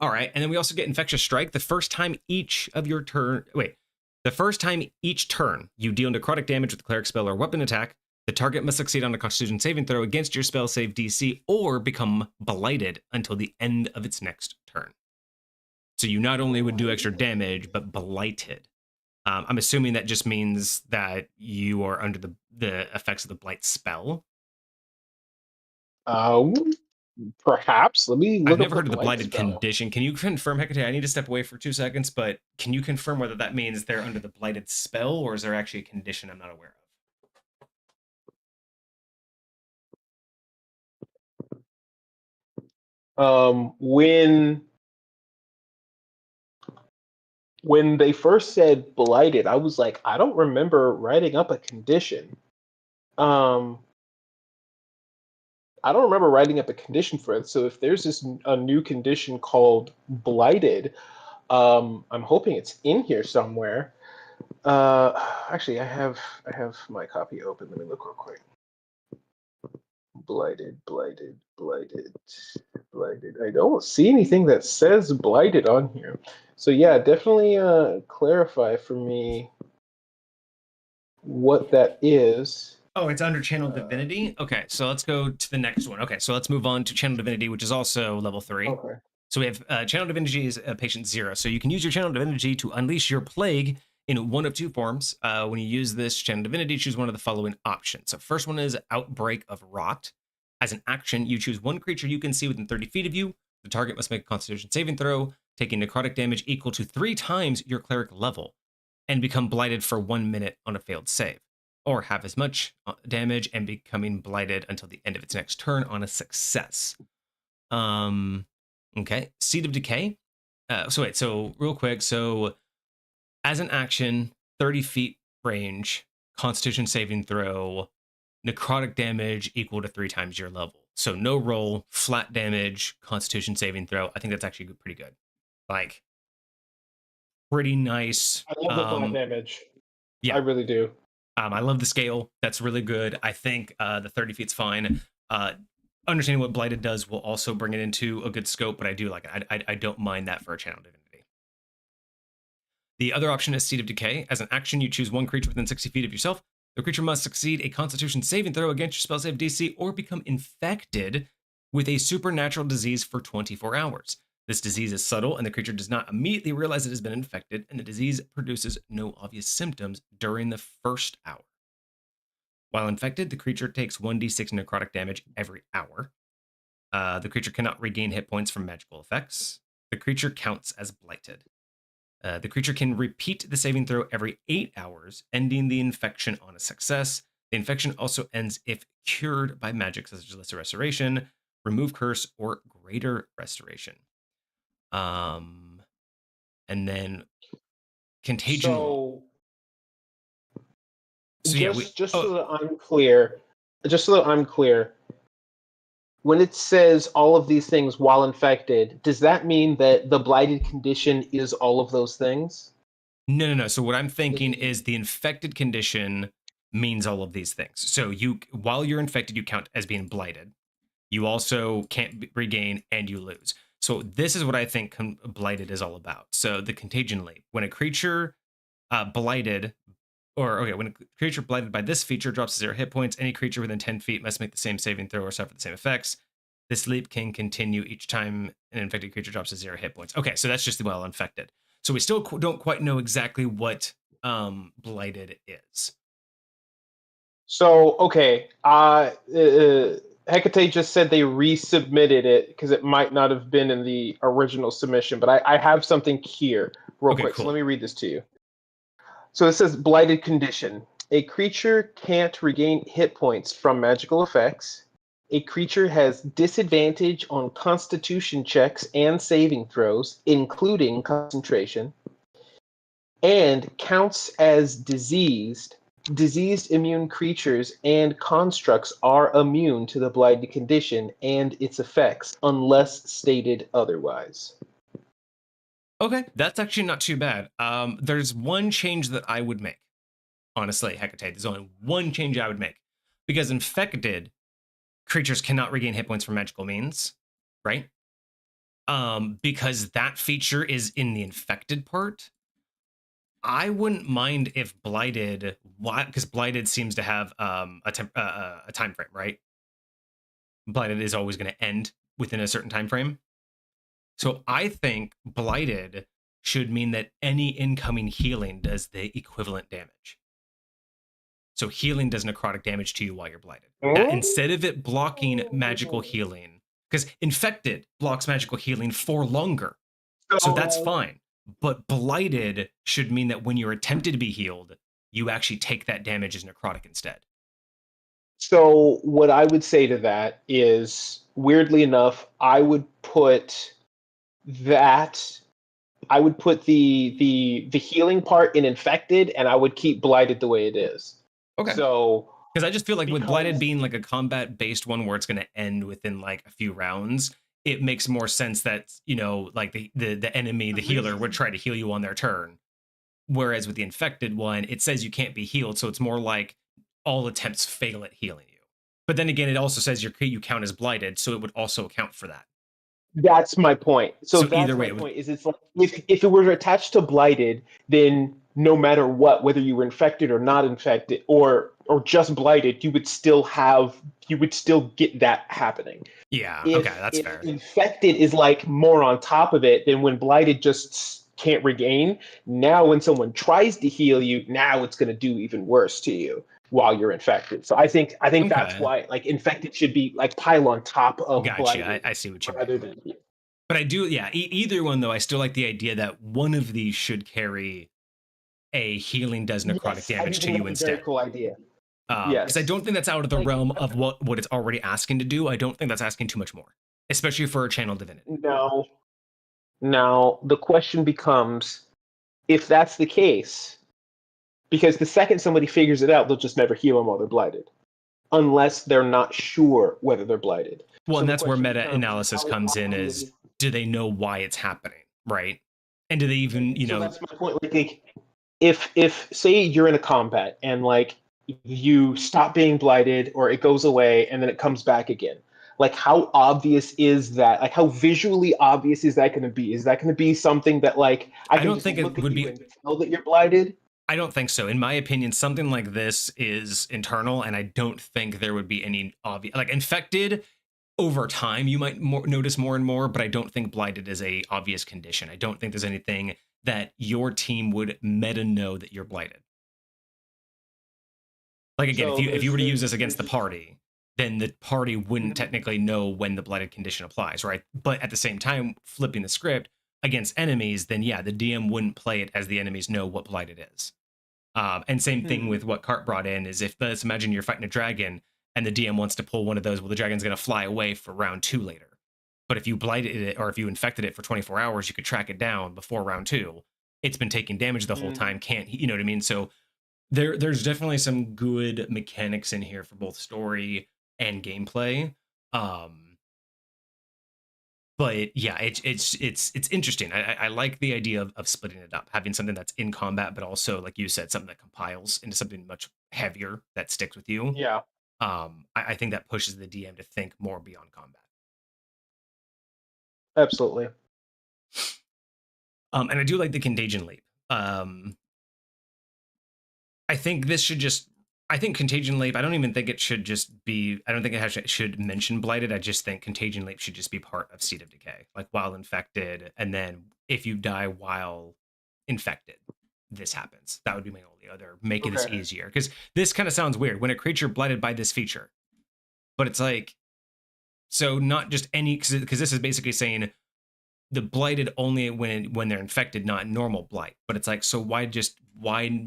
S1: All right, and then we also get infectious strike. The first time each of your turn, wait, the first time each turn you deal necrotic damage with a cleric spell or weapon attack, the target must succeed on a Constitution saving throw against your spell save DC or become blighted until the end of its next turn. So you not only would do extra damage, but blighted. I'm assuming that just means that you are under the effects of the blight spell.
S2: Uh, Perhaps. Let me
S1: I've
S2: look up
S1: never
S2: the
S1: heard of the
S2: blight
S1: blighted
S2: spell.
S1: condition. Can you confirm, Hecate? I need to step away for 2 seconds, but can you confirm whether that means they're under the blighted spell or is there actually a condition I'm not aware
S2: When they first said blighted, I was like, I don't remember writing up a condition. Um, I don't remember writing up a condition for it. So if there's a new condition called blighted, I'm hoping it's in here somewhere. Actually, I have my copy open. Let me look real quick. Blighted, blighted, blighted, blighted. I don't see anything that says blighted on here. So yeah, definitely clarify for me what that is.
S1: of. Oh, it's under Channel
S2: Uh,
S1: Divinity? Okay, so let's go to the next one. Okay, so let's move on to Channel Divinity, which is also level 3.
S2: okay.
S1: So we have Channel Divinity is patient 0. So you can use your Channel Divinity to unleash your plague in one of two forms. When you use this Channel Divinity, choose one of the following options. So first one is Outbreak of Rot. As an action, you choose one creature you can see within 30 feet of you. The target must make a Constitution saving throw, taking necrotic damage equal to 3 times your cleric level, and become blighted for 1 minute on a failed save, or have as much damage and becoming blighted until the end of its next turn on a success. Okay, Seed of Decay. So real quick. So as an action, 30 feet range, Constitution saving throw, necrotic damage equal to 3 times your level. So no roll, flat damage, Constitution saving throw. I think that's actually pretty good. Like, pretty nice.
S2: I love the flat damage. I
S1: Yeah,
S2: really do.
S1: I love the scale. That's really good. I think the 30 feet's fine. Understanding what Blighted does will also bring it into a good scope, but I do like it. I don't mind that for a channel divinity. The other option is Seed of Decay. As an action, you choose one creature within 60 feet of yourself. The creature must succeed a Constitution saving throw against your spell save DC or become infected with a supernatural disease for 24 hours. This disease is subtle, and the creature does not immediately realize it has been infected, and the disease produces no obvious symptoms during the first hour. While infected, the creature takes 1d6 necrotic damage every hour. The creature cannot regain hit points from magical effects. The creature counts as blighted. The creature can repeat the saving throw every 8 hours, ending the infection on a success. The infection also ends if cured by magic such as Lesser Restoration, Remove Curse, or Greater Restoration. And then Contagion.
S2: So
S1: yeah,
S2: so that I'm clear, when it says all of these things while infected, does that mean that the blighted condition is all of those things?
S1: No. So what I'm thinking is the infected condition means all of these things. So while you're infected, you count as being blighted. You also can't regain and you lose. So this is what I think blighted is all about. So the contagion leap. When a creature blighted, when a creature blighted by this feature drops to 0 hit points, any creature within 10 feet must make the same saving throw or suffer the same effects. This leap can continue each time an infected creature drops to 0 hit points. Okay, so that's just the well infected. So we still don't quite know exactly what blighted is.
S2: So, okay. Hecate just said they resubmitted it because it might not have been in the original submission, but I have something here real quick.
S1: Cool.
S2: So let me read this to you. So it says blighted condition. A creature can't regain hit points from magical effects. A creature has disadvantage on constitution checks and saving throws, including concentration, and counts as diseased. Diseased immune creatures and constructs are immune to the blighted condition and its effects, unless stated otherwise.
S1: Okay, that's actually not too bad. There's one change that I would make. Honestly, Hecate, there's only one change I would make. Because infected creatures cannot regain hit points from magical means, right? Because that feature is in the infected part. I wouldn't mind if blighted, because blighted seems to have a time frame, right? Blighted is always going to end within a certain time frame. So I think blighted should mean that any incoming healing does the equivalent damage. So healing does necrotic damage to you while you're blighted. Instead of it blocking magical healing, because infected blocks magical healing for longer. So that's fine. But blighted should mean that when you're attempted to be healed, you actually take that damage as necrotic instead.
S2: So what I would say to that is, weirdly enough, I would put the healing part in infected, and I would keep blighted the way it is.
S1: Okay.
S2: So
S1: because I just feel like with blighted being like a combat based one where it's going to end within like a few rounds, it makes more sense that, you know, like the enemy, the healer, would try to heal you on their turn. Whereas with the infected one, it says you can't be healed, so it's more like all attempts fail at healing you. But then again, it also says you count as blighted, so it would also account for that.
S2: That's my point. So that's
S1: either way,
S2: my point. Is it's like if it were attached to blighted, then no matter what, whether you were infected or not infected, or just blighted, you would still get that happening.
S1: Yeah.
S2: If,
S1: okay, that's fair.
S2: Infected is like more on top of it than when blighted just can't regain. Now, when someone tries to heal you, now it's going to do even worse to you while you're infected. So I think that's why like infected should be like pile on top of blighted.
S1: I see what you mean. But I do, yeah. Either one though, I still like the idea that one of these should carry a healing does necrotic damage to you instead.
S2: Very cool idea.
S1: Because I don't think that's out of the realm of what it's already asking to do. I don't think that's asking too much more, especially for a channel divinity.
S2: No. Now the question becomes, if that's the case, because the second somebody figures it out, they'll just never heal them while they're blighted, unless they're not sure whether they're blighted.
S1: Well, and that's where meta-analysis comes in, is do they know why it's happening, right? And do they even, you know...
S2: So that's my point. Like, if say you're in a combat and like you stop being blighted or it goes away and then it comes back again. Like, how obvious is that? Like, how visually obvious is that going to be? Is that going to be something that, like, I
S1: I
S2: can
S1: don't
S2: just
S1: think it
S2: look at
S1: would
S2: you
S1: be.
S2: and tell that you're blighted?
S1: I don't think so. In my opinion, something like this is internal, and I don't think there would be any obvious. Like infected, over time you might notice more and more, but I don't think blighted is a obvious condition. I don't think there's anything that your team would meta know that you're blighted. Like again,
S2: So
S1: if you were to use this
S2: there's
S1: against the
S2: just
S1: party, then the party wouldn't technically know when the blighted condition applies, right? But at the same time, flipping the script against enemies, then yeah, the DM wouldn't play it as the enemies know what blighted is. And same thing with what Cart brought in is if let's imagine you're fighting a dragon and the DM wants to pull one of those, well, the dragon's going to fly away for round 2 later. But if you blighted it or if you infected it for 24 hours, you could track it down before round 2. It's been taking damage the whole time. Can't you know what I mean? So there's definitely some good mechanics in here for both story and gameplay. But yeah, it's interesting. I like the idea of splitting it up, having something that's in combat, but also like you said, something that compiles into something much heavier that sticks with you.
S2: yeah,
S1: I think that pushes the DM to think more beyond combat.
S2: absolutely.
S1: And I do like the contagion leap. I think this should just. I think Contagion Leap. I don't even think it should just be. I don't think it should mention Blighted. I just think Contagion Leap should just be part of Seed of Decay, like while infected, and then if you die while infected, this happens. That would be my only other making this
S2: Okay.
S1: easier because this kind of sounds weird when a creature blighted by this feature, but it's like so not just any because this is basically saying the blighted only when they're infected, not normal blight. But it's like, so why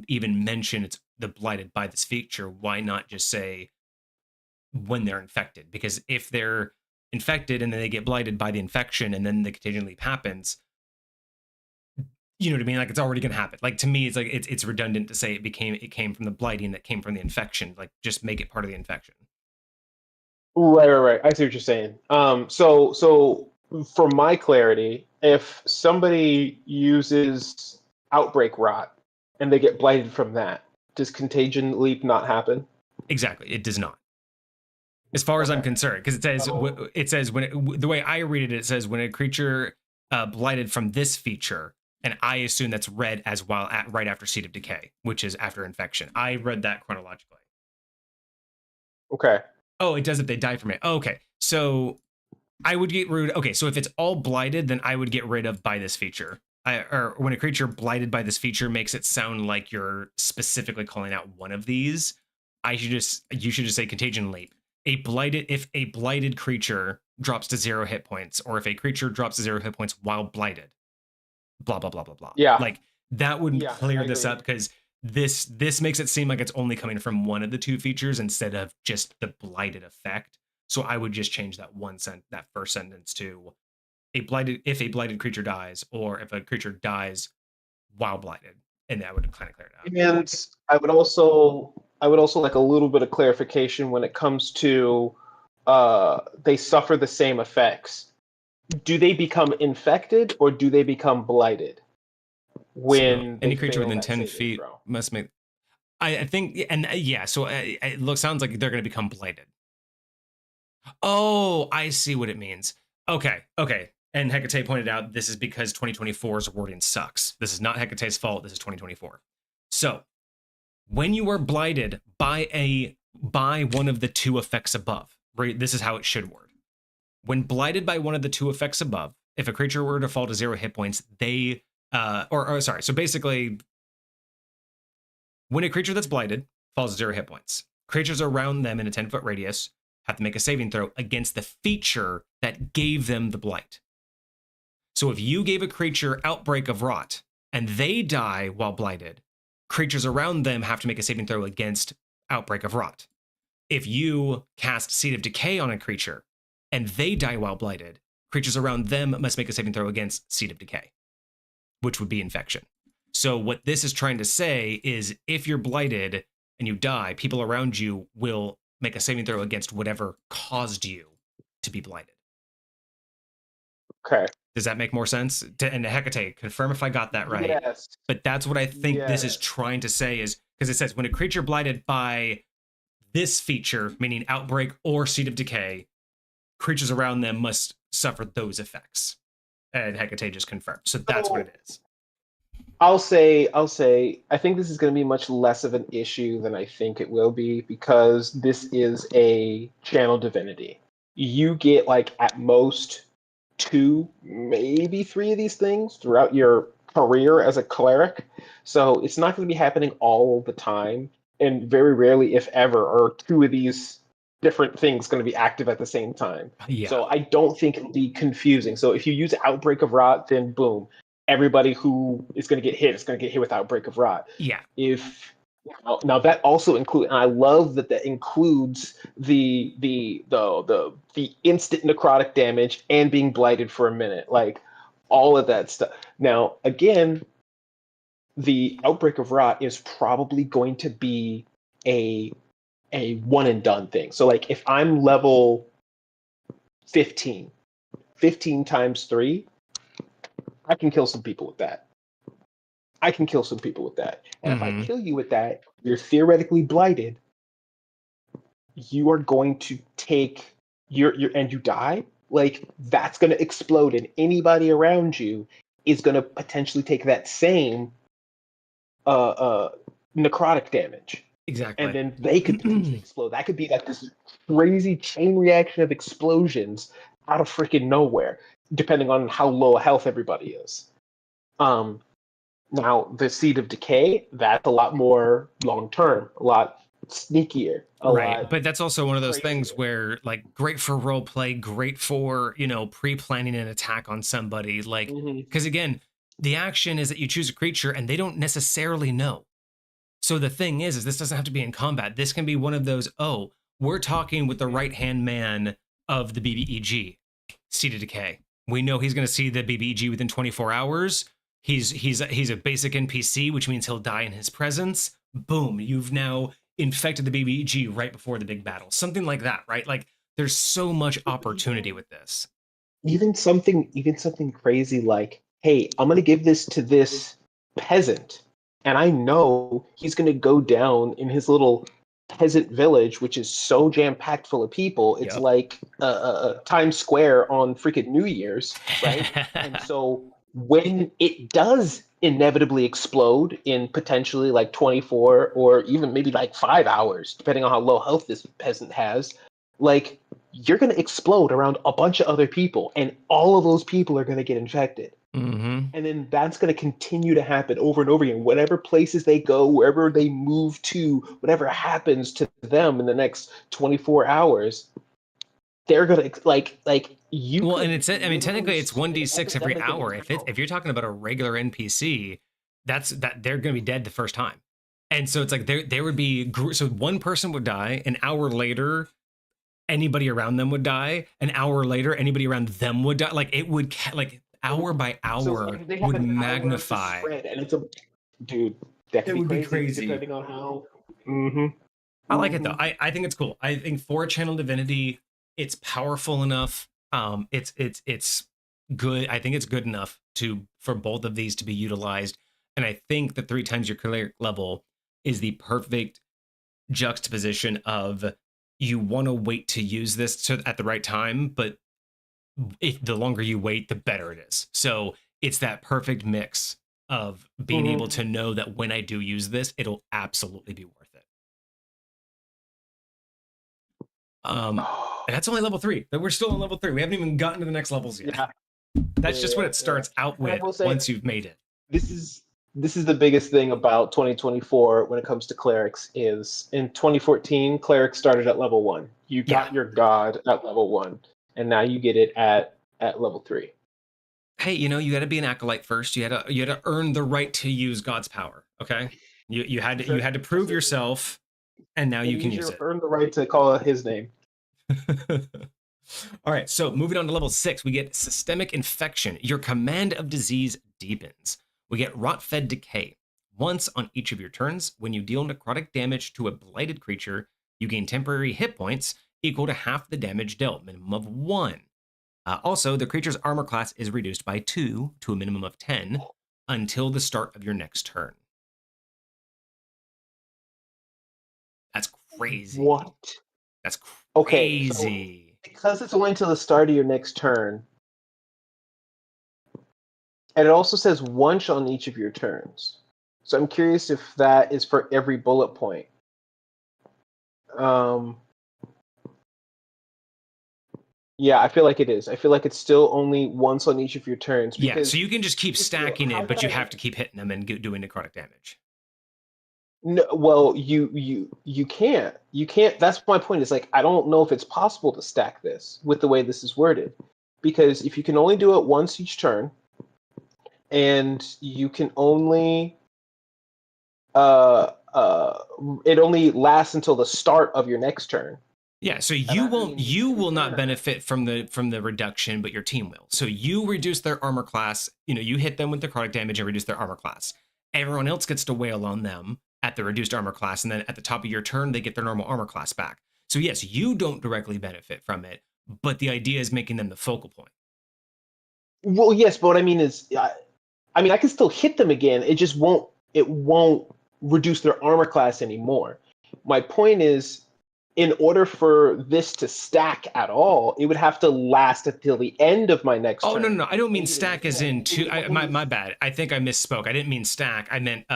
S1: even mention it's the blighted by this feature? Why not just say when they're infected? Because if they're infected and then they get blighted by the infection and then the contagion leap happens, you know what I mean? Like it's already gonna happen. Like to me, it's like it's redundant to say it came from the blighting that came from the infection. Like just make it part of the infection.
S2: Right. I see what you're saying. So for my clarity, if somebody uses Outbreak Rot and they get blighted from that, does Contagion Leap not happen?
S1: Exactly, it does not. As far as I'm
S2: Okay.
S1: concerned, because it says when the way I read it, it says when a creature blighted from this feature, and I assume that's read as well at right after Seed of Decay, which is after infection. I read that chronologically.
S2: Okay.
S1: Oh, it does if they die from it. Oh, okay, so I would get rid. Okay, so if it's all blighted, then I would get rid of by this feature. Or when a creature blighted by this feature makes it sound like you're specifically calling out one of these. You should just say Contagion Leap. If a blighted creature drops to 0 hit points, or if a creature drops to 0 hit points while blighted, blah blah blah blah blah.
S2: Yeah.
S1: Like that would
S2: Yeah,
S1: clear
S2: I
S1: this
S2: agree.
S1: up because this makes it seem like it's only coming from one of the two features instead of just the blighted effect. So I would just change that first sentence to if a blighted creature dies, or if a creature dies while blighted, and that would kind of clear it out.
S2: And I would also like a little bit of clarification when it comes to they suffer the same effects. Do they become infected or do they become blighted
S1: So
S2: when they
S1: any creature
S2: fail
S1: within
S2: that
S1: 10
S2: saving
S1: feet
S2: throw?
S1: must make. I think, and yeah, so sounds like they're going to become blighted. Oh, I see what it means. Okay. And Hecate pointed out this is because 2024's wording sucks. This is not Hecate's fault. This is 2024. So when you are blighted by one of the two effects above, right? This is how it should word. When blighted by one of the two effects above, if a creature were to fall to 0 hit points, they sorry. So basically, when a creature that's blighted falls to 0 hit points, creatures around them in a 10-foot radius have to make a saving throw against the feature that gave them the blight. So if you gave a creature Outbreak of Rot and they die while blighted, creatures around them have to make a saving throw against Outbreak of Rot. If you cast Seed of Decay on a creature and they die while blighted, creatures around them must make a saving throw against Seed of Decay, which would be infection. So what this is trying to say is if you're blighted and you die, people around you will make a saving throw against whatever caused you to be blighted.
S2: Okay.
S1: Does that make more sense? And Hecate, confirm if I got that right.
S2: Yes.
S1: But that's what I think this is
S2: Yes.
S1: trying to say is because it says when a creature blighted by this feature, meaning outbreak or seed of decay, creatures around them must suffer those effects. And Hecate just confirmed. So that's what
S2: So
S1: it is.
S2: I'll say, I think this is going to be much less of an issue than I think it will be because this is a channel divinity. You get like at most two, maybe three of these things throughout your career as a cleric. So it's not going to be happening all the time. And very rarely, if ever, are two of these different things going to be active at the same time.
S1: Yeah.
S2: So I don't think it'll be confusing. So if you use Outbreak of Rot, then boom, everybody who is going to get hit is going to get hit with Outbreak of Rot.
S1: Yeah.
S2: If now that also includes, and I love that that includes the instant necrotic damage and being blighted for a minute, like all of that stuff. Now again, the Outbreak of Rot is probably going to be a a one and done thing. So like if I'm level 15, 15 times 3, I can kill some people with that. I can kill some people with that. And if I
S1: Mm-hmm.
S2: kill you with that, you're theoretically blighted. You are going to take your and you die. Like that's going to explode, and anybody around you is going to potentially take that same necrotic damage, and
S1: Exactly.
S2: then they could potentially explode. That could be like this crazy chain reaction of explosions out of freaking nowhere, depending on how low health everybody is. Um, Now, the Seed of Decay, that's a lot more long term, a lot sneakier, a
S1: Right.
S2: lot
S1: But that's also one of those things
S2: crazier.
S1: where, like, great for role play, great for, pre planning an attack on somebody. Like,
S2: Hmm.
S1: because again, the action is that you choose a creature and they don't necessarily know. So the thing is this doesn't have to be in combat. This can be one of those, oh, we're talking with the right hand man of the BBEG, Seed of Decay. We know he's going to see the BBEG within 24 hours. He's a basic NPC, which means he'll die in his presence. Boom, you've now infected the BBEG right before the big battle. Something like that, right? Like there's so much opportunity with this.
S2: Even something crazy like, hey, I'm gonna give this to this peasant, and I know he's gonna go down in his little peasant village, which is so jam packed full of people. It's
S1: Yep.
S2: like Times Square on freaking New Year's, right? And so when it does inevitably explode in potentially like 24 or even maybe like 5 hours, depending on how low health this peasant has, like you're going to explode around a bunch of other people, and all of those people are going to get infected.
S1: Mm-hmm.
S2: And then that's going to continue to happen over and over again. Whatever places they go, wherever they move to, whatever happens to them in the next 24 hours, they're going to like you
S1: Well, and
S2: could
S1: it's I mean
S2: literally
S1: technically it's
S2: split an
S1: 1d6 every
S2: epidemic in
S1: hour.
S2: a town.
S1: If you're talking about a regular NPC, that they're going to be dead the first time. And so it's like there would be so one person would die, an hour later anybody around them would die, an hour later anybody around them would die. Like it would like hour by
S2: So
S1: hour
S2: like they have
S1: would
S2: an hour to
S1: magnify.
S2: spread, and it's a dude that
S1: It
S2: could be
S1: would be
S2: crazy
S1: crazy.
S2: depending on how. Mm-hmm.
S1: I like it
S2: Mm-hmm.
S1: though. I think it's cool. I think for a channel divinity, it's powerful enough. It's good. I think it's good enough to for both of these to be utilized. And I think the 3 times your cleric level is the perfect juxtaposition of you want to wait to use this at the right time, but if the longer you wait, the better it is. So it's that perfect mix of being able
S2: Mm-hmm.
S1: to know that when I do use this, it'll absolutely be worth it. Um, and that's only level 3. But we're still on level 3. We haven't even gotten to the next levels yet.
S2: Yeah,
S1: That's just what
S2: yeah,
S1: it
S2: yeah.
S1: starts out
S2: And I
S1: with
S2: will say
S1: once you've made it.
S2: this is this is the biggest thing about 2024 when it comes to clerics is in 2014 clerics started at level 1. You
S1: Yeah.
S2: got your god at level 1, and now you get it at level 3.
S1: Hey, you got to be an acolyte first. You had to earn the right to use God's power. Okay. You had to prove
S2: Sure.
S1: yourself, and now
S2: And
S1: you
S2: you
S1: can use
S2: should
S1: it.
S2: earn the right to call his name.
S1: All right, so moving on to level 6, we get systemic infection. Your command of disease deepens. We get rot fed decay. Once on each of your turns, when you deal necrotic damage to a blighted creature, you gain temporary hit points equal to half the damage dealt, minimum of 1. Also, the creature's armor class is reduced by 2 to a minimum of 10 until the start of your next turn. crazy.
S2: What?
S1: That's
S2: Okay, so
S1: crazy.
S2: because it's only until the start of your next turn, and it also says once on each of your turns. So I'm curious if that is for every bullet point. Um, yeah, I feel like it is. I feel like it's still only once on each of your turns
S1: Yeah, so
S2: because
S1: you can just keep stacking
S2: how
S1: it,
S2: would
S1: but you
S2: I?
S1: have to keep hitting them and doing necrotic damage.
S2: No, well, you can't. You can't. That's my point. Is like I don't know if it's possible to stack this with the way this is worded, because if you can only do it once each turn, and you can only uh uh it only lasts until the start of your next turn.
S1: Yeah, so
S2: And
S1: you
S2: that
S1: won't
S2: means
S1: you
S2: every
S1: will not
S2: turn.
S1: benefit from the reduction, but your team will. So you reduce their armor class, you hit them with necrotic damage and reduce their armor class. Everyone else gets to wail on them at the reduced armor class, and then at the top of your turn, they get their normal armor class back. So yes, you don't directly benefit from it, but the idea is making them the focal point.
S2: Well, yes, but what I mean is, I mean, I can still hit them again. It just won't. It won't reduce their armor class anymore. My point is, in order for this to stack at all, it would have to last until the end of my next
S1: Oh no, no,
S2: turn.
S1: no. I don't mean
S2: And even
S1: stack as
S2: then,
S1: in
S2: it
S1: two.
S2: would
S1: My
S2: only.
S1: bad. I think I misspoke. I didn't mean stack. I meant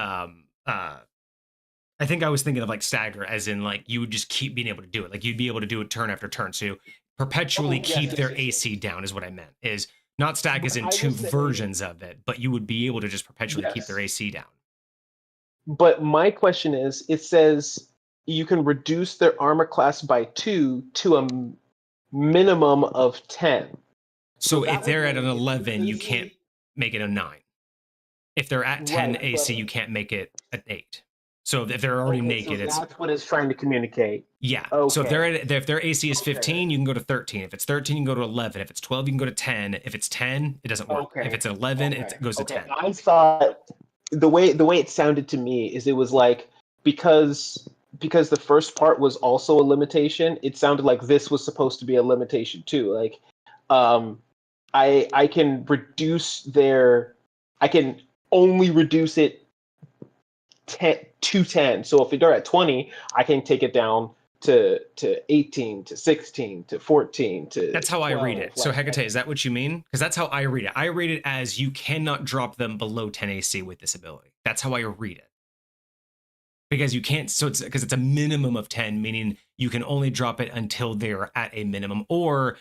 S1: I think I was thinking of like stagger, as in like you would just keep being able to do it. Like you'd be able to do it turn after turn. So you perpetually
S2: Oh yes,
S1: keep
S2: yes,
S1: their
S2: yes, yes.
S1: AC down is what I meant. Is not stack as
S2: But
S1: in
S2: I
S1: two
S2: will say
S1: versions of it, but you would be able to just perpetually keep their
S2: yes.
S1: AC down.
S2: But my question is, it says you can reduce their armor class by 2 to a minimum of 10. So
S1: So if
S2: that would
S1: they're at an
S2: mean if
S1: 11, you can't
S2: Kaiser,
S1: make it a 9. If they're at 10
S2: right,
S1: AC, you
S2: but
S1: can't make it an 8. So if they're already
S2: okay, so
S1: naked, it's
S2: that's what it's trying to communicate.
S1: yeah. So if
S2: Okay,
S1: if their AC is
S2: okay,
S1: 15, you can go to 13. If it's 13, you can go to 11. If it's 12, you can go to 10. If it's 10, it doesn't work. If
S2: okay,
S1: it's 11,
S2: okay,
S1: it goes to
S2: okay.
S1: 10.
S2: I thought the way it sounded to me is it was like because because the first part was also a limitation, it sounded like this was supposed to be a limitation too. Like, um, I can reduce their I can only reduce it 10 to 10. So if they're at 20, I can take it down to 18 to 16 to 14 to
S1: That's how I read
S2: 12.
S1: it. So
S2: Like
S1: Hecate, is that what you mean? Because that's how I read it. I read it as you cannot drop them below 10 AC with this ability. That's how I read it. Because you can't, so it's because it's a minimum of 10, meaning you can only drop it until they're at a minimum. Or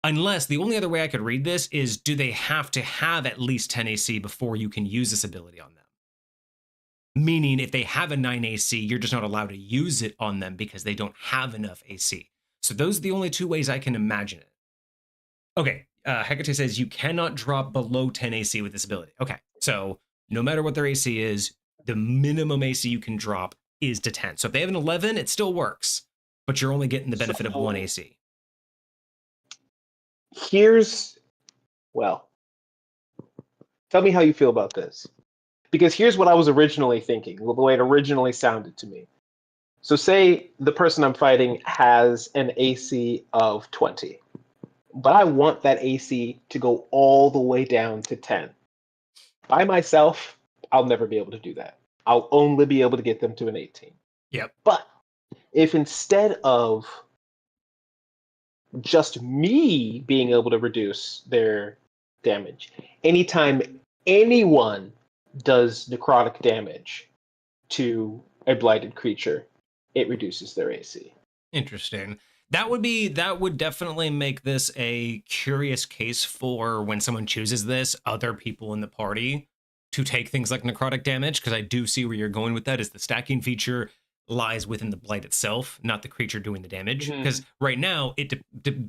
S1: unless the only other way I could read this is, do they have to have at least 10 AC before you can use this ability on them? Meaning if they have a 9 AC, you're just not allowed to use it on them because they don't have enough AC. So those are the only two ways I can imagine it. Okay, Hecate says you cannot drop below 10 AC with this ability. Okay, so no matter what their AC is, the minimum AC you can drop is to 10. So if they have an 11, it still works, but you're only getting the benefit of 1
S2: so
S1: AC.
S2: here's well, tell me how you feel about this. Because here's what I was originally thinking, the way it originally sounded to me. So say the person I'm fighting has an AC of 20, but I want that AC to go all the way down to 10. By myself, I'll never be able to do that. I'll only be able to get them to an 18.
S1: Yep.
S2: But if instead of just me being able to reduce their damage, anytime anyone does necrotic damage to a blighted creature, it reduces their AC.
S1: Interesting. That would definitely make this a curious case for when someone chooses this, other people in the party to take things like necrotic damage, because I do see where you're going with that, is the stacking feature lies within the blight itself, not the creature doing the damage.
S2: Mm-hmm.
S1: Because right now it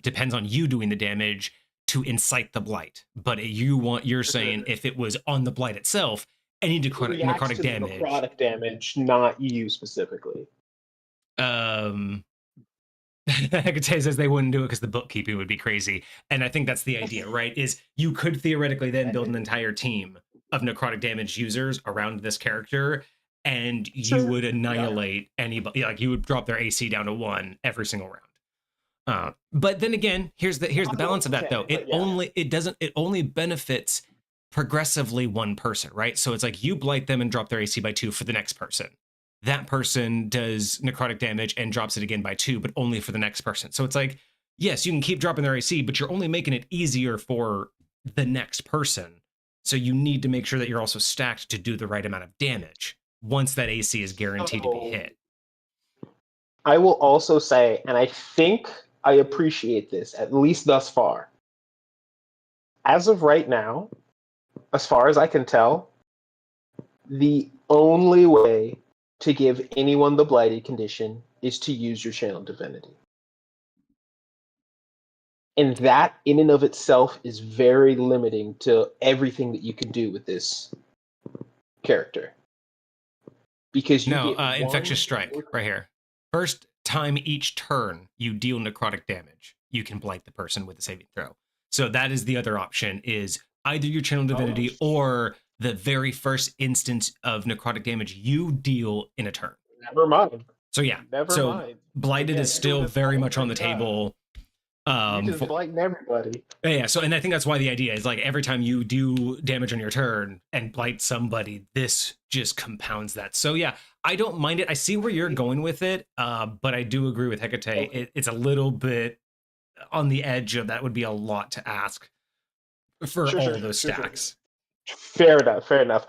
S1: depends on you doing the damage to incite the blight. But you're saying if it was on the blight itself, any
S2: It reacts
S1: necrotic
S2: to the
S1: damage,
S2: necrotic damage, not you specifically.
S1: um Hecate says they wouldn't do it because the bookkeeping would be crazy. And I think that's the idea, right? Is you could theoretically then build an entire team of necrotic damage users around this character, and you
S2: Sure.
S1: would
S2: Yeah.
S1: annihilate anybody. Like you would drop their AC down to 1 every single round. But then again, here's the
S2: Not the
S1: balance of that
S2: 1%,
S1: though.
S2: but yeah.
S1: It only benefits progressively one person, right? So it's like you blight them and drop their AC by 2 for the next person. that person does necrotic damage and drops it again by 2, but only for the next person. So it's like, yes, you can keep dropping their AC, but you're only making it easier for the next person. So you need to make sure that you're also stacked to do the right amount of damage once that AC is guaranteed to be hit.
S2: I will also say, and I think I appreciate this, at least thus far. As of right now, as far as I can tell, the only way to give anyone the blighted condition is to use your channel divinity. And that in and of itself is very limiting to everything that you can do with this character. Because you get
S1: Infectious Strike right here. First time each turn you deal necrotic damage, you can blight the person with a saving throw. So that is the other option, is either your channel divinity or the very first instance of necrotic damage you deal in a turn.
S2: Never mind.
S1: So yeah,
S2: Never mind.
S1: blighted is still very much on the table.
S2: You just blighting everybody.
S1: Yeah, so and I think that's why the idea is like every time you do damage on your turn and blight somebody, this just compounds that. So yeah, I don't mind it. I see where you're going with it, but I do agree with Hecate. Okay. It's a little bit on the edge of that would be a lot to ask for all those stacks.
S2: Fair enough.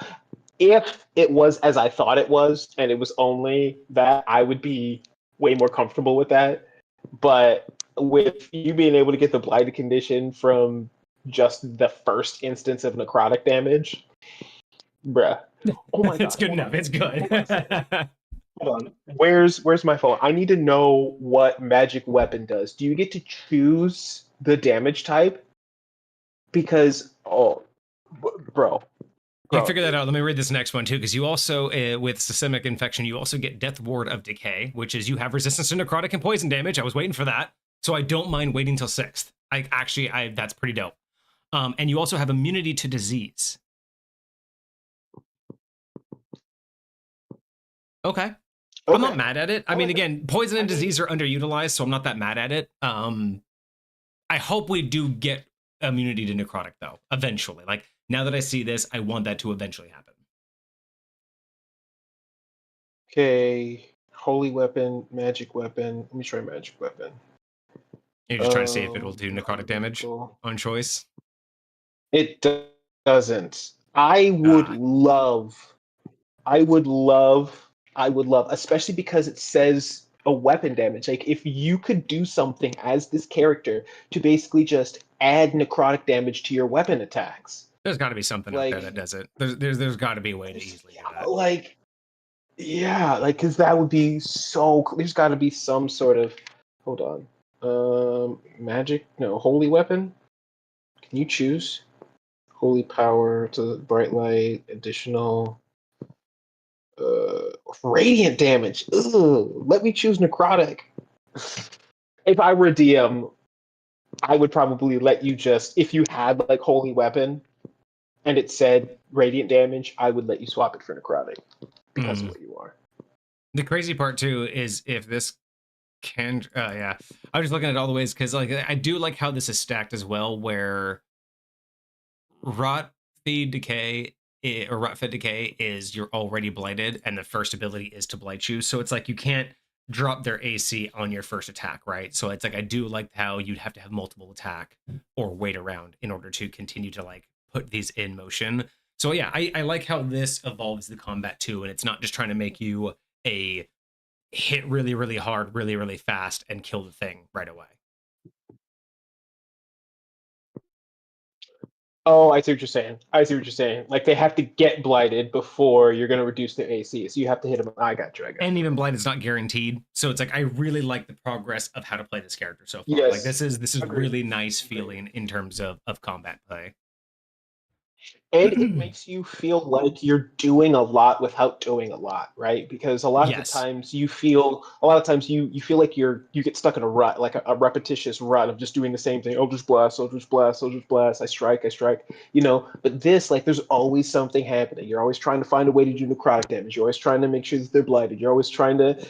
S2: If it was as I thought it was, and it was only that, I would be way more comfortable with that. But with you being able to get the blighted condition from just the first instance of necrotic damage, bruh. Oh my god.
S1: It's good enough. It's good.
S2: Hold on. Where's my phone? I need to know what magic weapon does. Do you get to choose the damage type? Because bro.
S1: You figure that out. Let me read this next one too, because you also, with systemic infection, you also get Death Ward of Decay, which is you have resistance to necrotic and poison damage. I was waiting for that, so I don't mind waiting till 6th. That's pretty dope. And you also have immunity to disease. Okay. I'm not mad at it. I mean, again, poison and disease are underutilized, so I'm not that mad at it. I hope we do get immunity to necrotic though, eventually. Like, now that I see this, I want that to eventually happen.
S2: Okay, holy weapon, magic weapon. Let me try magic weapon.
S1: You're just trying to see if it'll do necrotic damage on choice?
S2: It doesn't. I would love, especially because it says a weapon damage. Like, if you could do something as this character to basically just add necrotic damage to your weapon attacks.
S1: There's got to be something out there that does it. There's got to be a way to easily do that.
S2: Because that would be so. There's got to be some sort of. Hold on. Magic? No, holy weapon. Can you choose? Holy power to bright light, additional. Radiant damage. Ugh, let me choose necrotic. If I were a DM, I would probably let you just. If you had like holy weapon, and it said radiant damage, I would let you swap it for necrotic because of what you are.
S1: The crazy part too is if this can, I was just looking at all the ways because like I do like how this is stacked as well, where rot feed decay or rot fed decay is you're already blighted, and the first ability is to blight you. So it's like you can't drop their AC on your first attack, right? So it's like I do like how you'd have to have multiple attack or wait around in order to continue to like put these in motion. So yeah, I like how this evolves the combat too, and it's not just trying to make you a hit really, really hard, really, really fast and kill the thing right away.
S2: Oh, I see what you're saying. Like, they have to get blighted before you're going to reduce their AC. So you have to hit them. I got you.
S1: And even blight is not guaranteed. So it's like, I really like the progress of how to play this character so far.
S2: Yes.
S1: Like, this is really nice feeling in terms of combat play.
S2: And it makes you feel like you're doing a lot without doing a lot, right? Because a lot of the times you feel like you get stuck in a rut, like a repetitious rut of just doing the same thing. I'll just blast. I strike. But this, like, there's always something happening. You're always trying to find a way to do necrotic damage. You're always trying to make sure that they're blighted. You're always trying to,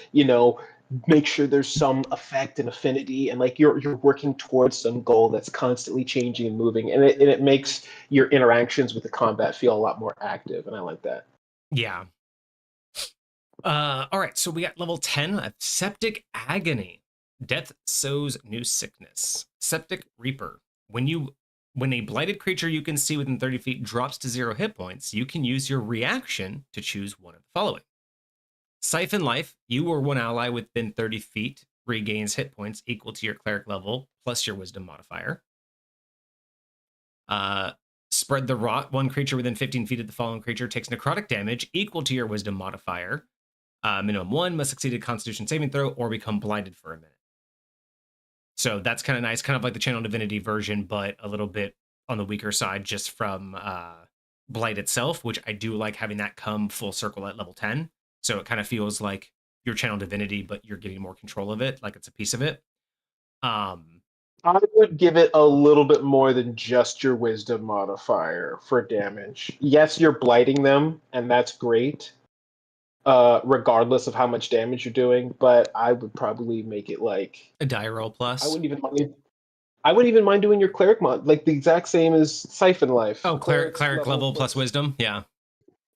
S2: make sure there's some effect and affinity, and like you're working towards some goal that's constantly changing and moving, and it makes your interactions with the combat feel a lot more active, and I like that.
S1: Yeah. All right, so we got level 10 of Septic Agony. Death sows new sickness. Septic Reaper. When a blighted creature you can see within 30 feet drops to 0 hit points, you can use your reaction to choose one of the following. Siphon Life. You or one ally within 30 feet regains hit points equal to your cleric level plus your wisdom modifier. Spread the Rot. One creature within 15 feet of the fallen creature takes necrotic damage equal to your wisdom modifier. Minimum 1 must succeed a Constitution saving throw or become blinded for a minute. So that's kind of nice, kind of like the Channel Divinity version, but a little bit on the weaker side just from Blight itself, which I do like having that come full circle at level 10. So it kind of feels like your Channel Divinity, but you're getting more control of it, like it's a piece of it.
S2: I would give it a little bit more than just your wisdom modifier for damage. Yes, you're blighting them, and that's great, regardless of how much damage you're doing. But I would probably make it like
S1: a die roll plus.
S2: I wouldn't even mind. I wouldn't even mind doing your cleric mod, like the exact same as Siphon Life.
S1: Oh, cleric level plus wisdom, yeah.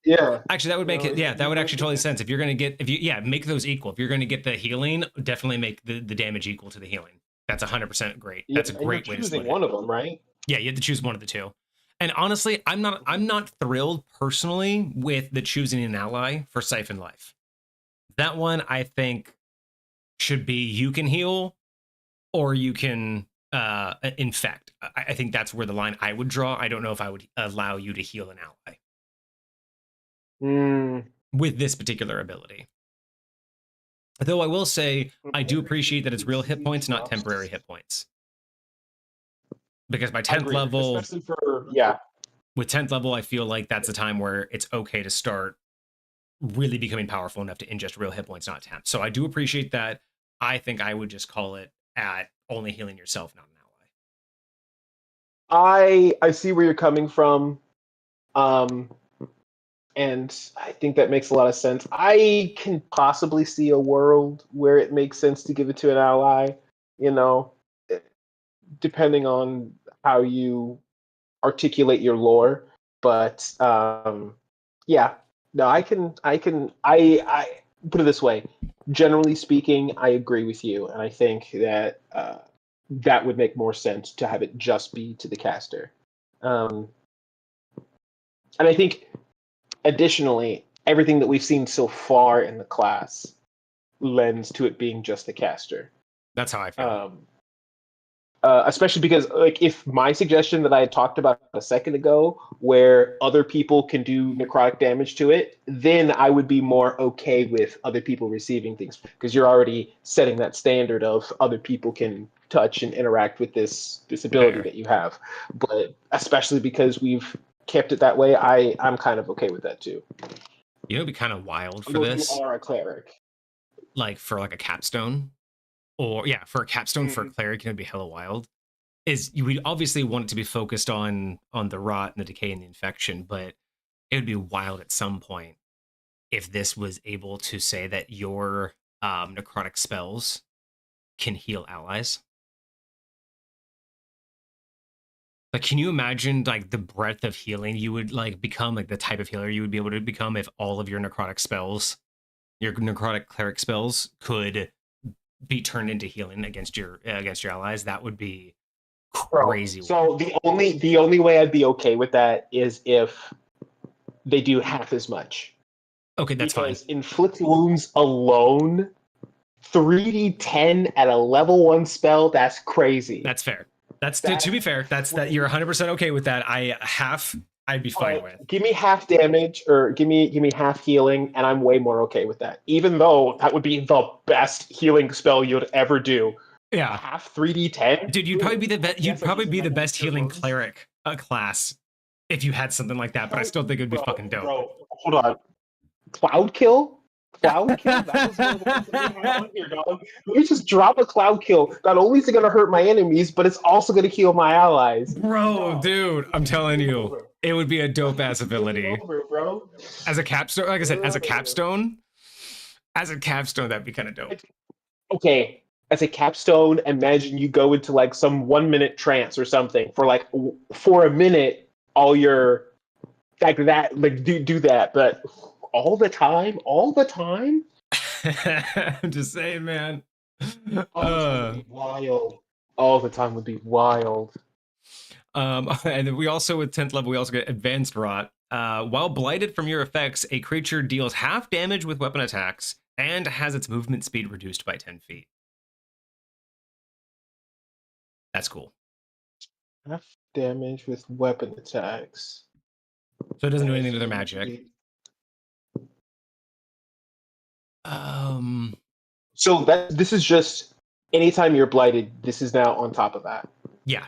S2: Yeah.
S1: Actually, that would make it. Yeah, that would actually totally sense. If you're gonna get, make those equal. If you're gonna get the healing, definitely make the damage equal to the healing. That's 100% great. That's a great way to split it.
S2: One of them, right?
S1: Yeah, you have to choose one of the two. And honestly, I'm not thrilled personally with the choosing an ally for Siphon Life. That one I think should be you can heal or you can infect. I think that's where the line I would draw. I don't know if I would allow you to heal an ally with this particular ability. Though I will say, I do appreciate that it's real hit points, not temporary hit points. Because by 10th level,
S2: especially for, yeah,
S1: with 10th level, I feel like that's a time where it's okay to start really becoming powerful enough to ingest real hit points, not temp. So I do appreciate that. I think I would just call it at only healing yourself, not an
S2: ally. I see where you're coming from. And I think that makes a lot of sense. I can possibly see a world where it makes sense to give it to an ally, you know, depending on how you articulate your lore. But yeah, no, I put it this way. Generally speaking, I agree with you, and I think that that would make more sense to have it just be to the caster. And I think, additionally, everything that we've seen so far in the class lends to it being just the caster.
S1: That's how I feel.
S2: Especially because, like, if my suggestion that I had talked about a second ago, where other people can do necrotic damage to it, then I would be more okay with other people receiving things, because you're already setting that standard of other people can touch and interact with this ability that you have. But especially because we've kept it that way, I'm kind of okay with that too.
S1: You know, it'd be kind of wild for this.
S2: You are a cleric,
S1: like for like a capstone. Or yeah, for a capstone for a cleric, it'd be hella wild. Is you would obviously want it to be focused on the rot and the decay and the infection, but it would be wild at some point if this was able to say that your necrotic spells can heal allies. Like, can you imagine like the breadth of healing you would like become, like the type of healer you would be able to become if all of your necrotic spells, your necrotic cleric spells, could be turned into healing against your allies? That would be crazy.
S2: So the only way I'd be okay with that is if they do half as much.
S1: Okay, that's fine.
S2: Inflict wounds alone, 3d10 at a level 1 spell, that's crazy.
S1: That's fair. To be fair, that you're 100% okay with that. I'd be fine with.
S2: Give me half damage or give me half healing, and I'm way more okay with that. Even though that would be the best healing spell you'd ever do.
S1: Yeah,
S2: half 3d10.
S1: Dude, you'd probably be the best. You'd probably be the best healing cleric class if you had something like that. But I still think it'd be fucking dope.
S2: Bro, hold on. Cloud kill? Cloud kill? That was one of the ones that we had on here, dog. Let me just drop a cloud kill. Not only is it going to hurt my enemies, but it's also going to heal my allies.
S1: Bro, dude, I'm telling you, it would be a dope ass ability.
S2: Bro.
S1: As a capstone, like I said, as a capstone, that'd be kind of dope.
S2: Okay, as a capstone, imagine you go into like some 1 minute trance or something for a minute. All your like that, like do that, but all the time, all the time.
S1: I'm just saying, man.
S2: All the time would be wild. All the time would be wild.
S1: And then we also, with 10th level, we also get Advanced Rot. While blighted from your effects, a creature deals half damage with weapon attacks and has its movement speed reduced by 10 feet. That's cool.
S2: Half damage with weapon attacks.
S1: So it doesn't do anything to their magic.
S2: So this is just anytime you're blighted, this is now on top of that.
S1: Yeah.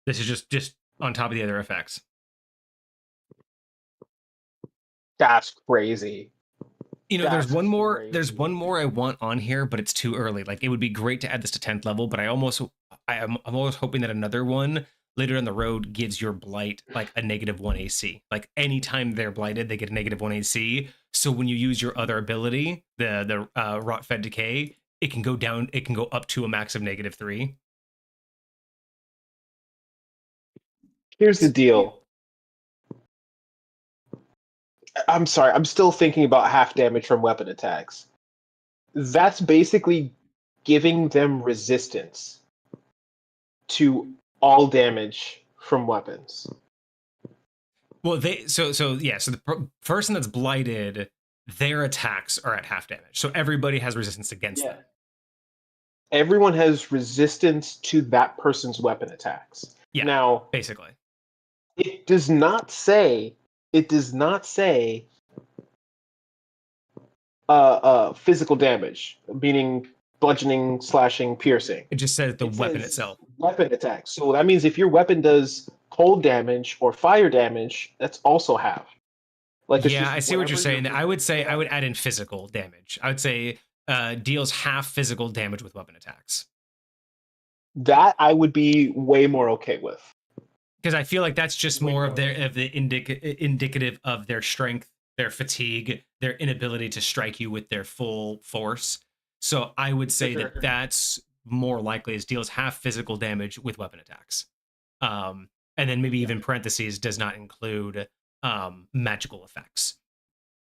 S1: This is just on top of the other effects.
S2: That's crazy.
S1: You know, there's one more I want on here, but it's too early. Like, it would be great to add this to 10th level, but I'm always hoping that another one later down the road gives your blight like a -1 AC. Like, anytime they're blighted, they get a -1 AC. So when you use your other ability, the Rot Fed Decay, it can go down, it can go up to a max of -3.
S2: Here's the deal. I'm sorry, I'm still thinking about half damage from weapon attacks. That's basically giving them resistance to all damage from weapons.
S1: Well, so the person that's blighted, their attacks are at half damage. So everybody has resistance against them.
S2: Everyone has resistance to that person's weapon attacks.
S1: Yeah.
S2: Now,
S1: basically,
S2: it does not say physical damage, meaning bludgeoning, slashing, piercing.
S1: It just says the weapon itself.
S2: Weapon attacks. So that means if your weapon does cold damage or fire damage, that's also half.
S1: Like, yeah, I see what you're saying. I would add in physical damage. I would say deals half physical damage with weapon attacks.
S2: That I would be way more okay with.
S1: Because I feel like that's just more of the indicative of their strength, their fatigue, their inability to strike you with their full force. So I would say that that's more likely as deals half physical damage with weapon attacks. And then maybe even parentheses does not include magical effects.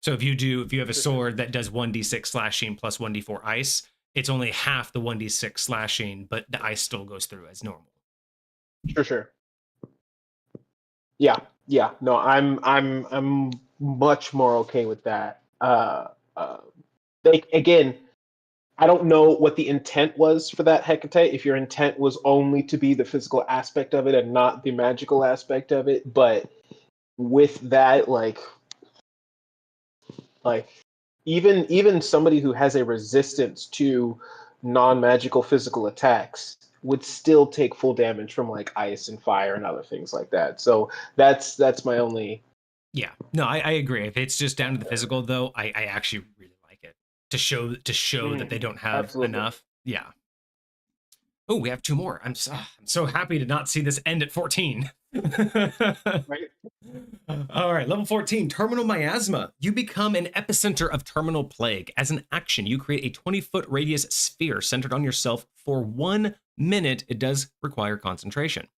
S1: So if you have a sword that does 1d6 slashing plus 1d4 ice, it's only half the 1d6 slashing, but the ice still goes through as normal.
S2: Sure. Yeah. No, I'm much more okay with that. Again, I don't know what the intent was for that Hecate, if your intent was only to be the physical aspect of it and not the magical aspect of it, but with that, like even somebody who has a resistance to non-magical physical attacks would still take full damage from like ice and fire and other things like that. So that's my only.
S1: Yeah, no, I agree. If it's just down to the physical, though, I actually really like it to show that they don't have enough. Yeah. Oh, we have 2 more. I'm so happy to not see this end at 14. Right. All right, level 14, Terminal Miasma. You become an epicenter of terminal plague. As an action, you create a 20-foot radius sphere centered on yourself for 1 minute. It does require concentration.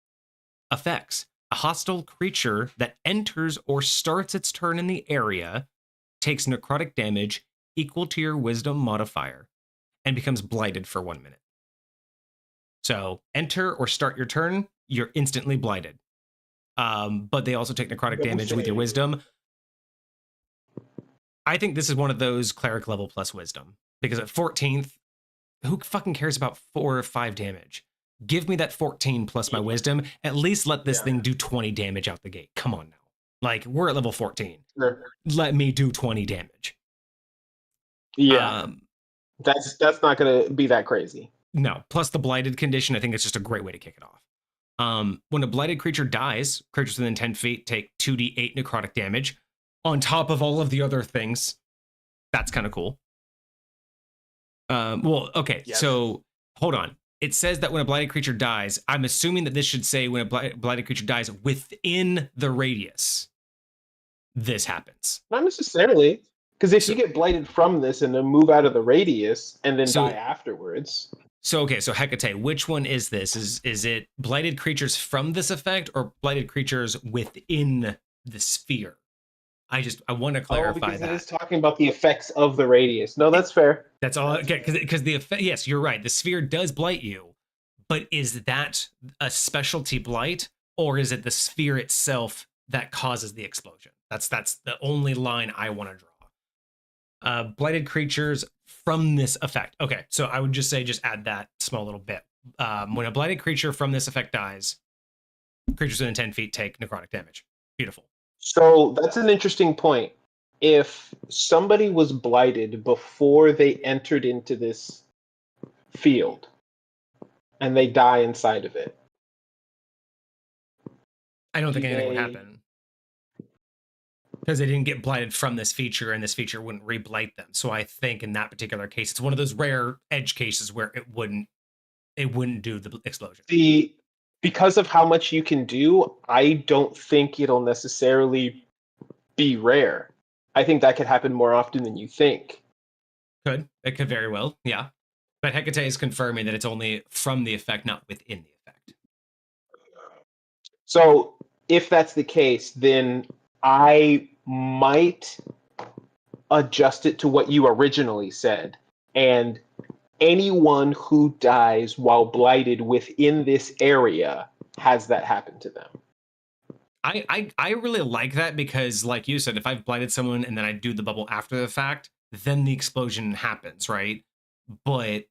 S1: Effects. A hostile creature that enters or starts its turn in the area takes necrotic damage equal to your wisdom modifier and becomes blighted for 1 minute. So enter or start your turn, you're instantly blighted. But they also take necrotic damage with your wisdom. I think this is one of those cleric level plus wisdom, because at 14th, who fucking cares about 4 or 5 damage? Give me that 14 plus my wisdom. At least let this thing do 20 damage out the gate. Come on now. Like, we're at level 14. Sure. Let me do 20 damage.
S2: Yeah. That's not going to be that crazy.
S1: No. Plus the blighted condition, I think it's just a great way to kick it off. When a blighted creature dies, creatures within 10 feet take 2d8 necrotic damage on top of all of the other things. That's kind of cool. Well, okay, yes. So hold on. It says that when a blighted creature dies, I'm assuming that this should say when a blighted creature dies within the radius, this happens.
S2: Not necessarily, because if you get blighted from this and then move out of the radius and then die afterwards.
S1: So, okay, so Hecate, which one is this? Is it blighted creatures from this effect or blighted creatures within the sphere? I want to
S2: Oh,
S1: clarify
S2: because it is
S1: that.
S2: talking about the effects of the radius. No, that's fair.
S1: That's all.
S2: That's
S1: Okay,
S2: fair.
S1: because the effect. Yes, you're right. The sphere does blight you, but is that a specialty blight, or is it the sphere itself that causes the explosion? That's the only line I want to draw. Blighted creatures from this effect. Okay, so I would just say just add that small little bit. When a blighted creature from this effect dies, creatures within 10 feet take necrotic damage. Beautiful.
S2: So that's an interesting point. If somebody was blighted before they entered into this field and they die inside of it,
S1: I don't
S2: do
S1: think anything would
S2: they?
S1: happen because they didn't get blighted from this feature, and this feature wouldn't re-blight them. So I think in that particular case, it's one of those rare edge cases where it wouldn't do the explosion.
S2: See, because of how much you can do, I don't think it'll necessarily be rare. I think that could happen more often than you think.
S1: It could very well, yeah. But Hecate is confirming that it's only from the effect, not within the effect.
S2: So if that's the case, then I might adjust it to what you originally said. And anyone who dies while blighted within this area has that happen to them.
S1: I really like that because, like you said, if I've blighted someone and then I do the bubble after the fact, then the explosion happens, right? But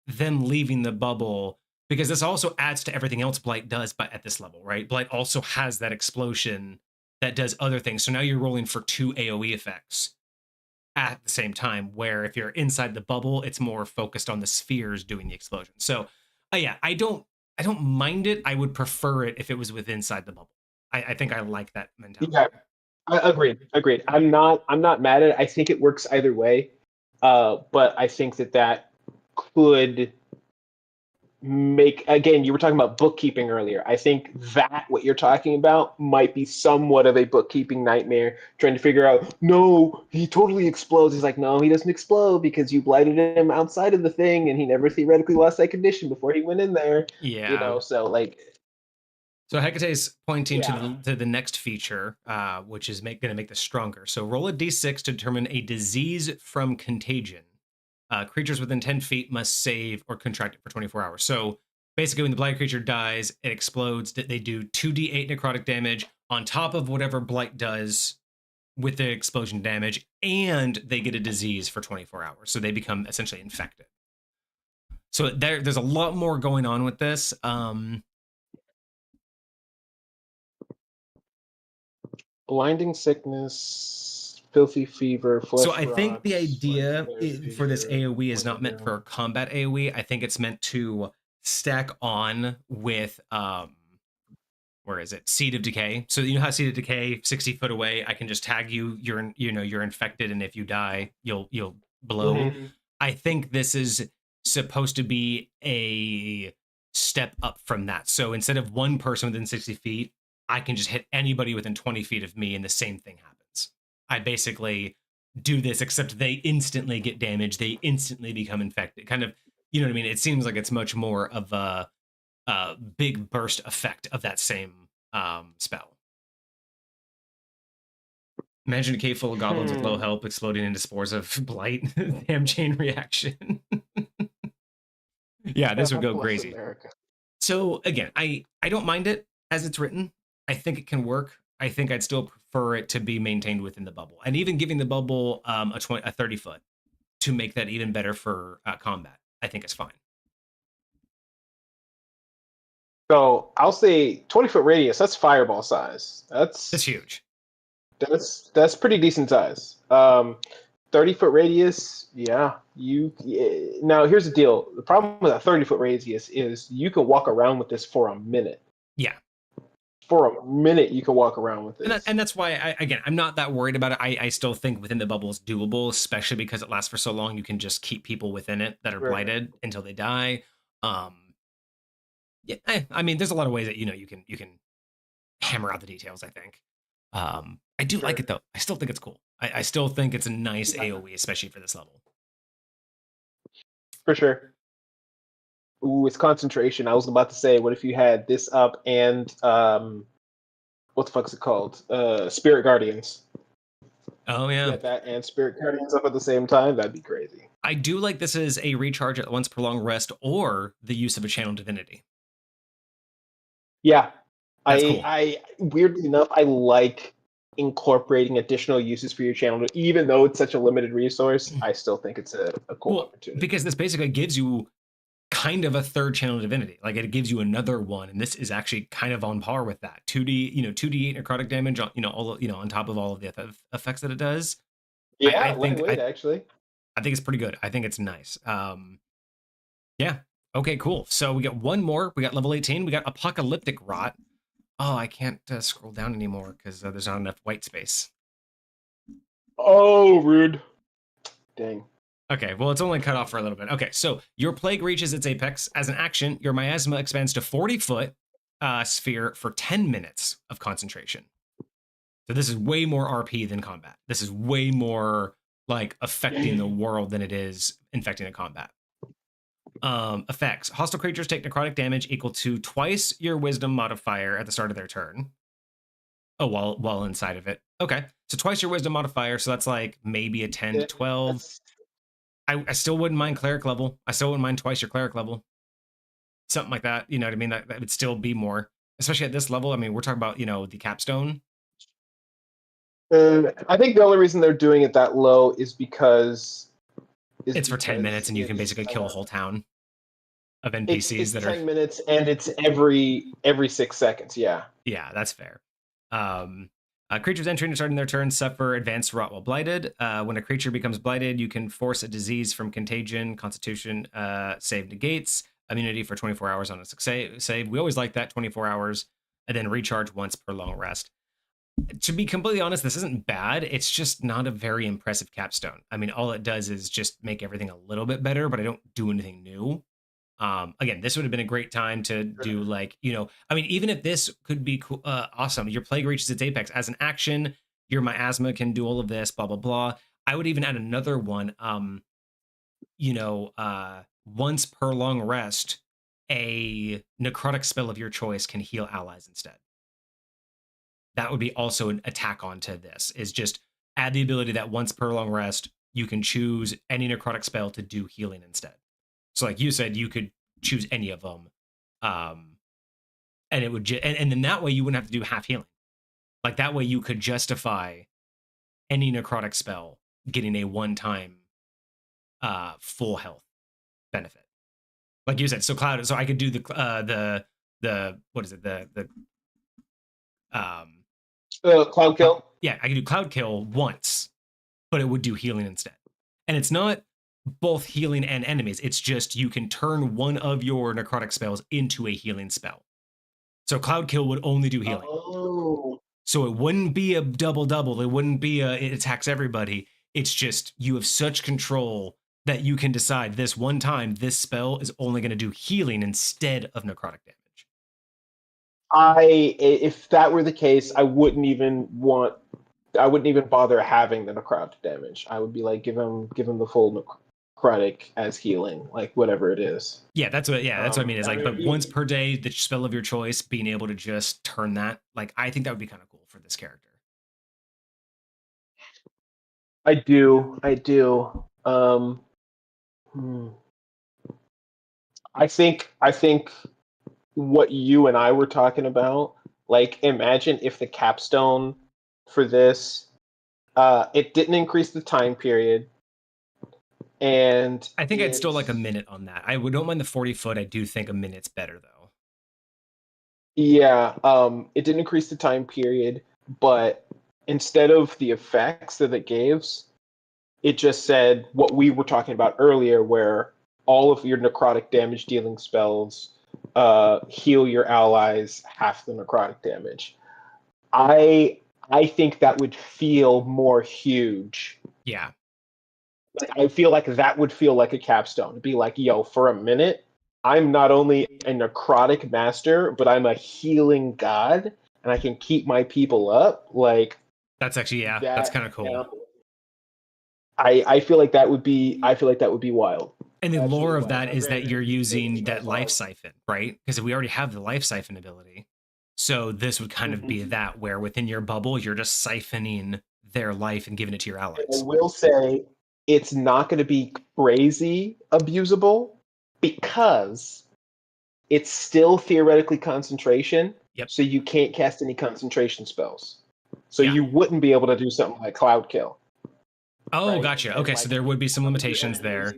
S1: them leaving the bubble, because this also adds to everything else Blight does, but at this level, right? Blight also has that explosion that does other things. So now you're rolling for 2 AoE effects at the same time, where if you're inside the bubble, it's more focused on the spheres doing the explosion. So yeah, I don't mind it. I would prefer it if it was within inside the bubble. I think I like that mentality.
S2: Yeah, agreed. I'm not mad at it. I think it works either way. But I think that could make, again, you were talking about bookkeeping earlier. I think that what you're talking about might be somewhat of a bookkeeping nightmare, trying to figure out, no, he totally explodes. He's like, no, he doesn't explode because you blighted him outside of the thing and he never theoretically lost that condition before he went in there.
S1: Yeah.
S2: So like,
S1: So Hecate's pointing to
S2: yeah.
S1: the next feature, which is going to make this stronger. So roll a d6 to determine a disease from contagion. Creatures within 10 feet must save or contract it for 24 hours. So basically, when the blight creature dies, it explodes. They do 2d8 necrotic damage on top of whatever blight does with the explosion damage, and they get a disease for 24 hours. So they become essentially infected. So there's a lot more going on with this.
S2: Blinding sickness, filthy fever, flesh
S1: So I think the
S2: rots,
S1: idea for this
S2: fever,
S1: AoE is not meant
S2: whatever.
S1: for combat AoE. I think it's meant to stack on with where is it? Seed of Decay. So you know how Seed of Decay, 60 foot away, I can just tag you. You're infected, and if you die, you'll blow.
S2: Mm-hmm.
S1: I think this is supposed to be a step up from that. So instead of one person within 60 feet, I can just hit anybody within 20 feet of me, and the same thing happens. I basically do this, except they instantly get damaged. They instantly become infected. Kind of, you know what I mean? It seems like it's much more of a big burst effect of that same spell. Imagine a cave full of goblins with low health exploding into spores of blight. Damn chain reaction. Yeah, this would
S2: God
S1: go
S2: bless
S1: crazy.
S2: America.
S1: So again, I don't mind it as it's written. I think it can work. I think I'd still prefer it to be maintained within the bubble, and even giving the bubble a 30 foot to make that even better for combat. I think it's fine.
S2: So I'll say 20-foot radius. That's fireball size.
S1: That's huge.
S2: That's pretty decent size. 30-foot radius. Yeah. Now here's the deal. The problem with a 30-foot radius is you can walk around with this for a minute.
S1: Yeah.
S2: For a minute, you can walk around with this.
S1: And that's why I'm not that worried about it. I still think within the bubble is doable, especially because it lasts for so long. You can just keep people within it that are blighted until they die. Yeah, I mean, there's a lot of ways that you can hammer out the details. I think. I do like it though. I still think it's cool. I still think it's a nice AoE, especially for this level.
S2: For sure. Ooh, it's concentration. I was about to say, what if you had this up and what the fuck is it called? Spirit Guardians.
S1: Oh yeah.
S2: Get that and Spirit Guardians up at the same time. That'd be crazy.
S1: I do like this as a recharge at once per long rest or the use of a channel divinity.
S2: Yeah,
S1: That's cool.
S2: I weirdly enough, I like incorporating additional uses for your channel. Even though it's such a limited resource, I still think it's a cool
S1: Well,
S2: opportunity.
S1: because this basically gives you kind of a third channel divinity. Like it gives you another one, and this is actually kind of on par with that. 2D, 2d8 necrotic damage on, all on top of all of the effects that it does.
S2: Yeah,
S1: I think
S2: lightweight actually.
S1: I think it's pretty good. I think it's nice. Yeah. Okay, cool. So we got one more. We got level 18. We got Apocalyptic Rot. Oh, I can't scroll down anymore because there's not enough white space.
S2: Oh, rude. Dang.
S1: Okay, well, it's only cut off for a little bit. Okay, so your plague reaches its apex. As an action, your miasma expands to 40-foot sphere for 10 minutes of concentration. So this is way more RP than combat. This is way more like affecting the world than it is infecting a combat. Effects. Hostile creatures take necrotic damage equal to twice your wisdom modifier at the start of their turn. Oh, while inside of it. Okay, so twice your wisdom modifier, so that's like maybe a 10 to 12. I still wouldn't mind cleric level. I still wouldn't mind twice your cleric level. Something like that. You know what I mean? That would still be more. Especially at this level. I mean, we're talking about, the capstone.
S2: I think the only reason they're doing it that low is because
S1: it's for 10 minutes and you can basically kill a whole town of NPCs
S2: it's
S1: that
S2: 10 minutes and it's every 6 seconds. Yeah.
S1: Yeah, that's fair. Creatures entering and starting their turn suffer advanced rot while blighted. When a creature becomes blighted, you can force a disease from contagion, constitution, save negates, immunity for 24 hours on a save. We always like that, 24 hours, and then recharge once per long rest. To be completely honest, this isn't bad. It's just not a very impressive capstone. I mean, all it does is just make everything a little bit better, but I don't do anything new. Again, this would have been a great time to do I mean, even if this could be cool, awesome. Your plague reaches its apex as an action. Your miasma can do all of this, blah, blah, blah. I would even add another one. Once per long rest, a necrotic spell of your choice can heal allies instead. That would be also an attack onto this, is just add the ability that once per long rest, you can choose any necrotic spell to do healing instead. So like you said, you could choose any of them. And it would, and then that way you wouldn't have to do half healing. Like that way you could justify any necrotic spell getting a one-time full health benefit. Like you said, so Cloud, so I could do the what is it?
S2: Cloud kill.
S1: Yeah, I could do Cloud kill once, but it would do healing instead. And it's not both healing and enemies. It's just you can turn one of your necrotic spells into a healing spell. So Cloud Kill would only do healing.
S2: Oh.
S1: So it wouldn't be a double. It wouldn't be it attacks everybody. It's just you have such control that you can decide this one time this spell is only going to do healing instead of necrotic damage.
S2: If that were the case, I wouldn't even bother having the necrotic damage. I would be like, give him the full necrotic as healing, like whatever it is.
S1: Yeah, that's what I mean. Is like, but once per day, the spell of your choice, being able to just turn that, like, I think that would be kind of cool for this character.
S2: I do. I think what you and I were talking about, like, imagine if the capstone for this, it didn't increase the time period, and
S1: I think I'd still like a minute on that. I don't mind the 40-foot. I do think a minute's better though.
S2: Yeah, it didn't increase the time period, but instead of the effects that it gives, it just said what we were talking about earlier, where all of your necrotic damage dealing spells heal your allies half the necrotic damage. I think that would feel more huge.
S1: Yeah.
S2: Like, I feel like that would feel like a capstone. It'd be like, yo, for a minute, I'm not only a necrotic master, but I'm a healing god, and I can keep my people up. Like,
S1: that's actually that's kind of cool.
S2: I feel like that would be wild.
S1: And the lore of that is that you're using that life siphon, right? Because we already have the life siphon ability. So this would kind of be that, where within your bubble, you're just siphoning their life and giving it to your
S2: I
S1: allies.
S2: will say it's not going to be crazy abusable because it's still theoretically concentration,
S1: Yep.
S2: so you can't cast any concentration spells. So
S1: Yeah.
S2: you wouldn't be able to do something like Cloud Kill,
S1: Oh,
S2: right?
S1: gotcha.
S2: And
S1: Okay, so
S2: like
S1: there would be some limitations there.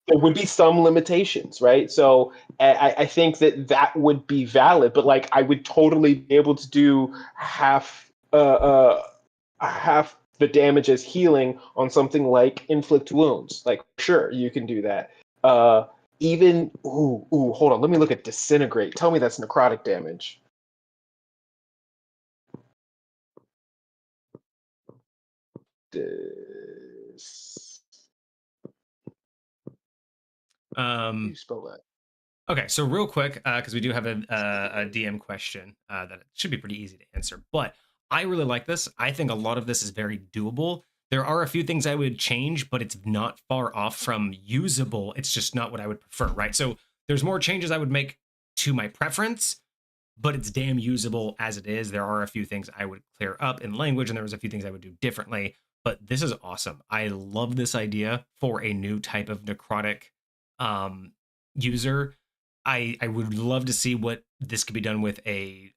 S2: there would be some limitations, right? So I think that that would be valid, but like I would totally be able to do half the damage as healing on something like inflict wounds. Like sure, you can do that. Even hold on, let me look at disintegrate. Tell me that's necrotic damage. Dis... How do you
S1: Um,
S2: spell that?
S1: okay, so real quick, because we do have a DM question that should be pretty easy to answer, but I really like this. I think a lot of this is very doable. There are a few things I would change, but it's not far off from usable. It's just not what I would prefer, right? So there's more changes I would make to my preference, but it's damn usable as it is. There are a few things I would clear up in language, and there was a few things I would do differently. But this is awesome. I love this idea for a new type of necrotic user. I would love to see what this could be done with a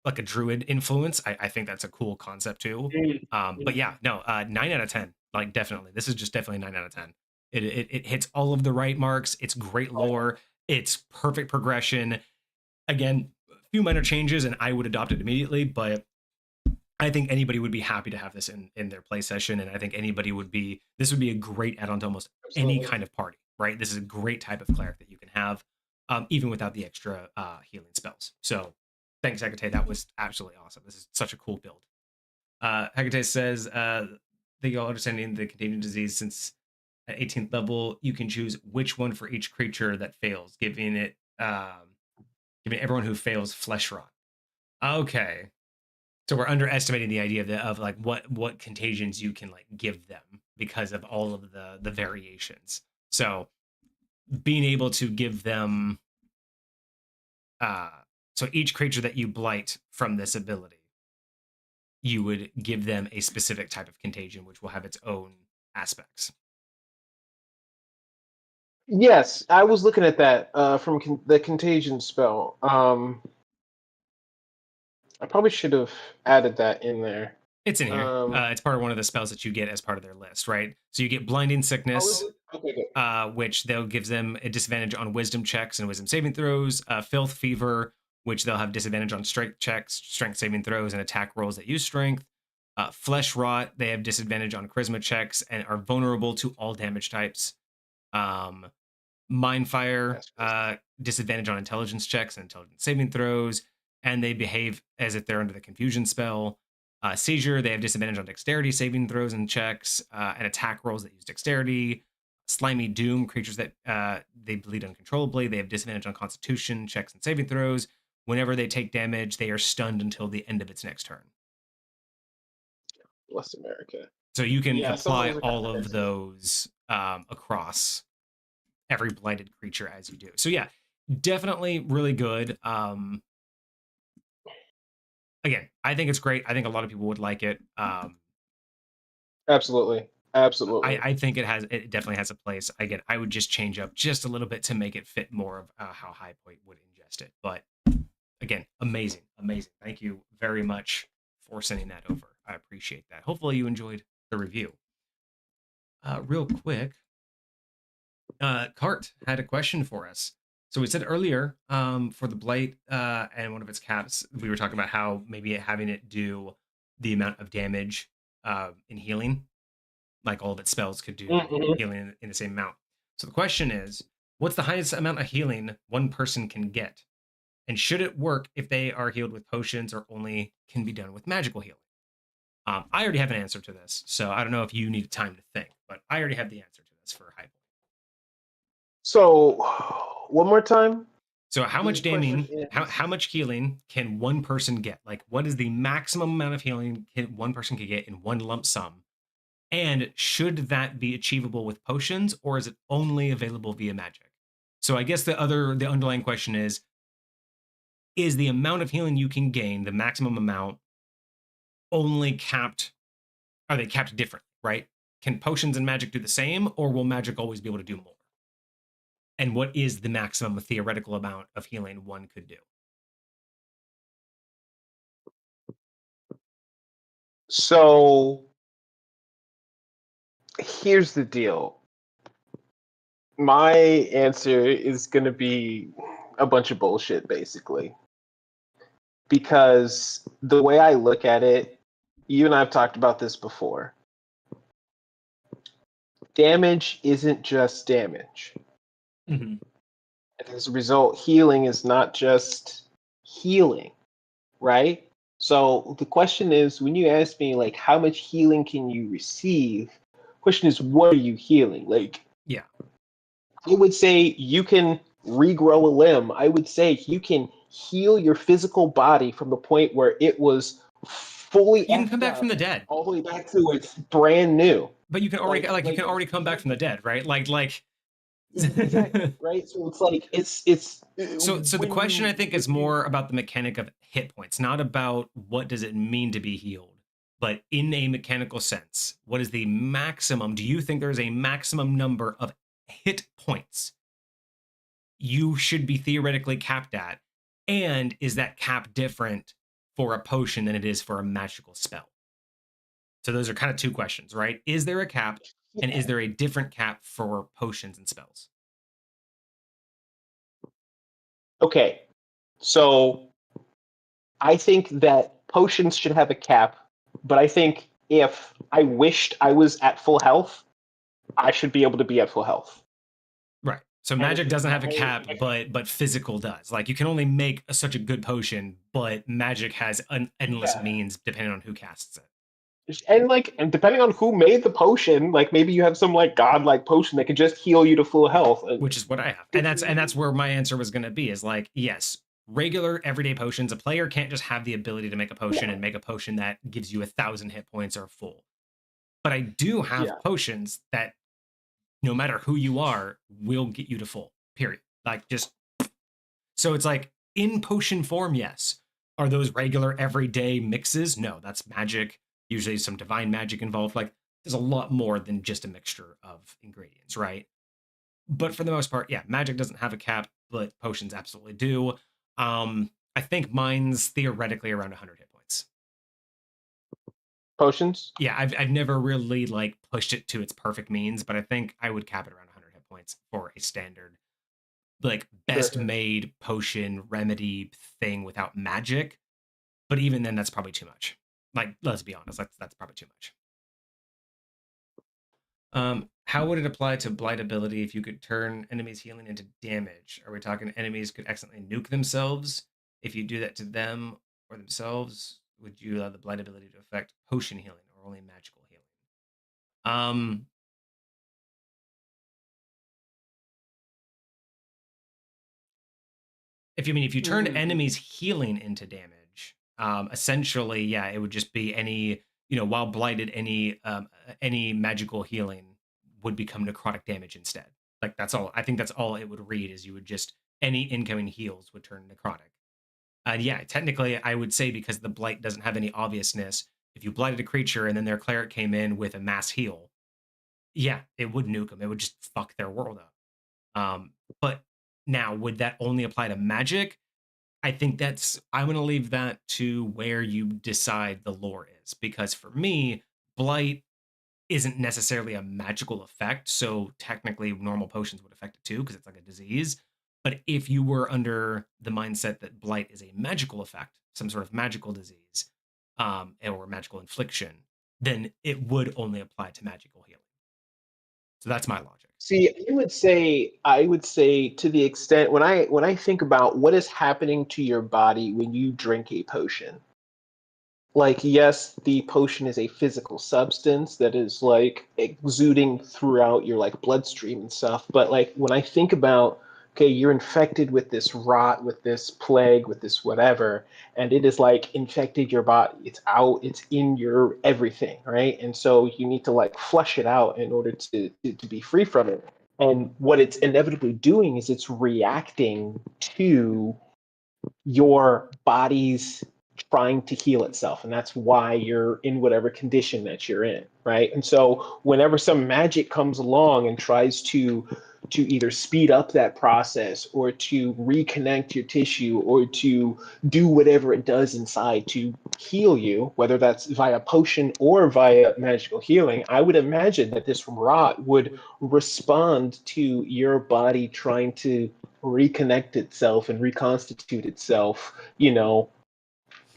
S1: like a druid influence. I think that's a cool concept too. But yeah, no, 9 out of 10. Like definitely, this is just definitely 9 out of 10. It hits all of the right marks. It's great lore. It's perfect progression. Again, a few minor changes, and I would adopt it immediately. But I think anybody would be happy to have this in their play session, and I think anybody would be. This would be a great add-on to almost any
S2: Absolutely.
S1: kind of party, right? This is a great type of cleric that you can have, even without the extra healing spells. So, thanks, Hecate. That was absolutely awesome. This is such a cool build. Hecate says that you're understanding the contagion disease since at 18th level, you can choose which one for each creature that fails, giving everyone who fails flesh rot. Okay, so we're underestimating the idea of like what contagions you can like give them because of all of the variations. So being able to give them uh so each creature that you blight from this ability, you would give them a specific type of contagion which will have its own aspects.
S2: Yes, I was looking at that from the contagion spell. I probably should have added that in there.
S1: It's in here.
S2: Um,
S1: It's part of one of the spells that you get as part of their list, right? So you get blinding
S2: oh, is
S1: sickness,
S2: it? Okay, good.
S1: which they'll gives them a disadvantage on wisdom checks and wisdom saving throws. Filth fever, which they'll have disadvantage on strength checks, strength saving throws, and attack rolls that use strength. Flesh rot, they have disadvantage on charisma checks and are vulnerable to all damage types. Um, Mind fire,
S2: That's crazy.
S1: disadvantage on intelligence checks and intelligence saving throws, and they behave as if they're under the confusion spell. Seizure, they have disadvantage on dexterity saving throws and checks, and attack rolls that use dexterity. Slimy Doom, creatures that they bleed uncontrollably, they have disadvantage on constitution checks and saving throws. Whenever they take damage, they are stunned until the end of its next turn.
S2: Bless America.
S1: So you can
S2: Yeah, some of
S1: apply
S2: those are kind
S1: all
S2: of
S1: of
S2: crazy.
S1: those across every blighted creature as you do. So yeah, definitely really good. Again, I think it's great. I think a lot of people would like it.
S2: Absolutely, absolutely.
S1: I think it definitely has a place. Again, I would just change up just a little bit to make it fit more of how High Point would ingest it. But again, amazing, amazing. Thank you very much for sending that over. I appreciate that. Hopefully you enjoyed the review. Real quick, Cart had a question for us. So we said earlier for the blight and one of its caps, we were talking about how maybe having it do the amount of damage in healing, like all of its spells could do
S2: Mm-hmm.
S1: healing in the same amount. So the question is, what's the highest amount of healing one person can get? And should it work if they are healed with potions or only can be done with magical healing? I already have an answer to this, so I don't know if you need time to think, but I already have the answer to this for High Point.
S2: So, one more time.
S1: So how
S2: The
S1: much
S2: question
S1: damning,
S2: is,
S1: how much healing can one person get? Like what is the maximum amount of healing one person can get in one lump sum? And should that be achievable with potions or is it only available via magic? So I guess the underlying question is the amount of healing you can gain, the maximum amount, only capped are they capped different, right? Can potions and magic do the same, or will magic always be able to do more? And what is the maximum theoretical amount of healing one could do?
S2: So here's the deal. My answer is going to be a bunch of bullshit, basically. Because the way I look at it, you and I have talked about this before. Damage isn't just damage.
S1: Mm-hmm.
S2: And as a result, healing is not just healing, right? So the question is, when you ask me, like, how much healing can you receive? Question is, what are you healing? Like,
S1: Yeah.
S2: I would say you can regrow a limb. I would say you can heal your physical body from the point where it was fully
S1: You can come
S2: effed
S1: back from
S2: up
S1: the dead,
S2: all the way back to it's brand new.
S1: but you can already you can already come back from the dead, right?
S2: Exactly, right. So it's like it's
S1: So the
S2: when
S1: question I
S2: you
S1: think
S2: when
S1: is
S2: you
S1: more about the mechanic of hit points, not about what does it mean to be healed, but in a mechanical sense, what is the maximum? Do you think there's a maximum number of hit points you should be theoretically capped at? And is that cap different for a potion than it is for a magical spell? So those are kind of two questions, right? Is there a cap, and
S2: yeah.
S1: is there a different cap for potions and spells?
S2: Okay, so I think that potions should have a cap, but I think if I wished I was at full health, I should be able to be at full health.
S1: Right. So
S2: And
S1: magic doesn't have a
S2: my
S1: cap, but physical does. Like you can only make such a good potion, but magic has an endless
S2: yeah.
S1: means depending on who casts it.
S2: And depending on who made the potion, like maybe you have some like godlike potion that can just heal you to full health.
S1: Which is what I have.
S2: Good for
S1: And
S2: you.
S1: that's where my answer was going to be is like, yes, regular everyday potions, a player can't just have the ability to make a potion
S2: Yeah.
S1: and make a potion that gives you 1,000 hit points or full. But I do have
S2: Yeah.
S1: potions that no matter who you are will get you to full. Period. Like just so it's like in potion form, yes. Are those regular everyday mixes? No, that's magic. Usually some divine magic involved. Like there's a lot more than just a mixture of ingredients, right? But for the most part, yeah, magic doesn't have a cap, but potions absolutely do. I think mine's theoretically around 100 hit points.
S2: Potions?
S1: Yeah, I've never really like pushed it to its perfect means, but I think I would cap it around 100 hit points for a standard like best
S2: Sure.
S1: made potion remedy thing without magic. But even then, that's probably too much. Like, let's be honest, that's probably too much. How would it apply to blight ability if you could turn enemies healing into damage? Are we talking enemies could accidentally nuke themselves? If you do that to them or themselves, would you allow the blight ability to affect potion healing or only magical healing? Um, if you turned
S2: Mm.
S1: enemies healing into damage, essentially, yeah, it would just be any while blighted, any magical healing would become necrotic damage instead. Like that's all. I think that's all it would read is you would just any incoming heals would turn necrotic. And yeah, technically, I would say because the blight doesn't have any obviousness. If you blighted a creature and then their cleric came in with a mass heal, yeah, it would nuke them. It would just fuck their world up. But now, would that only apply to magic? I think I'm going to leave that to where you decide the lore is. Because for me, blight isn't necessarily a magical effect. So technically, normal potions would affect it too, because it's like a disease. But if you were under the mindset that blight is a magical effect, some sort of magical disease, or magical infliction, then it would only apply to magical healing. So that's my logic.
S2: See, I would say to the extent when I think about what is happening to your body when you drink a potion. Like, yes, the potion is a physical substance that is like exuding throughout your like bloodstream and stuff, but like when I think about, okay, you're infected with this rot, with this plague, with this whatever, and it is like infected your body. It's out, it's in your everything, right? And so you need to like flush it out in order to be free from it. And what it's inevitably doing is it's reacting to your body's trying to heal itself, and that's why you're in whatever condition that you're in, right? And so whenever some magic comes along and tries to either speed up that process or to reconnect your tissue or to do whatever it does inside to heal you, whether that's via potion or via magical healing, I would imagine that this rot would respond to your body trying to reconnect itself and reconstitute itself,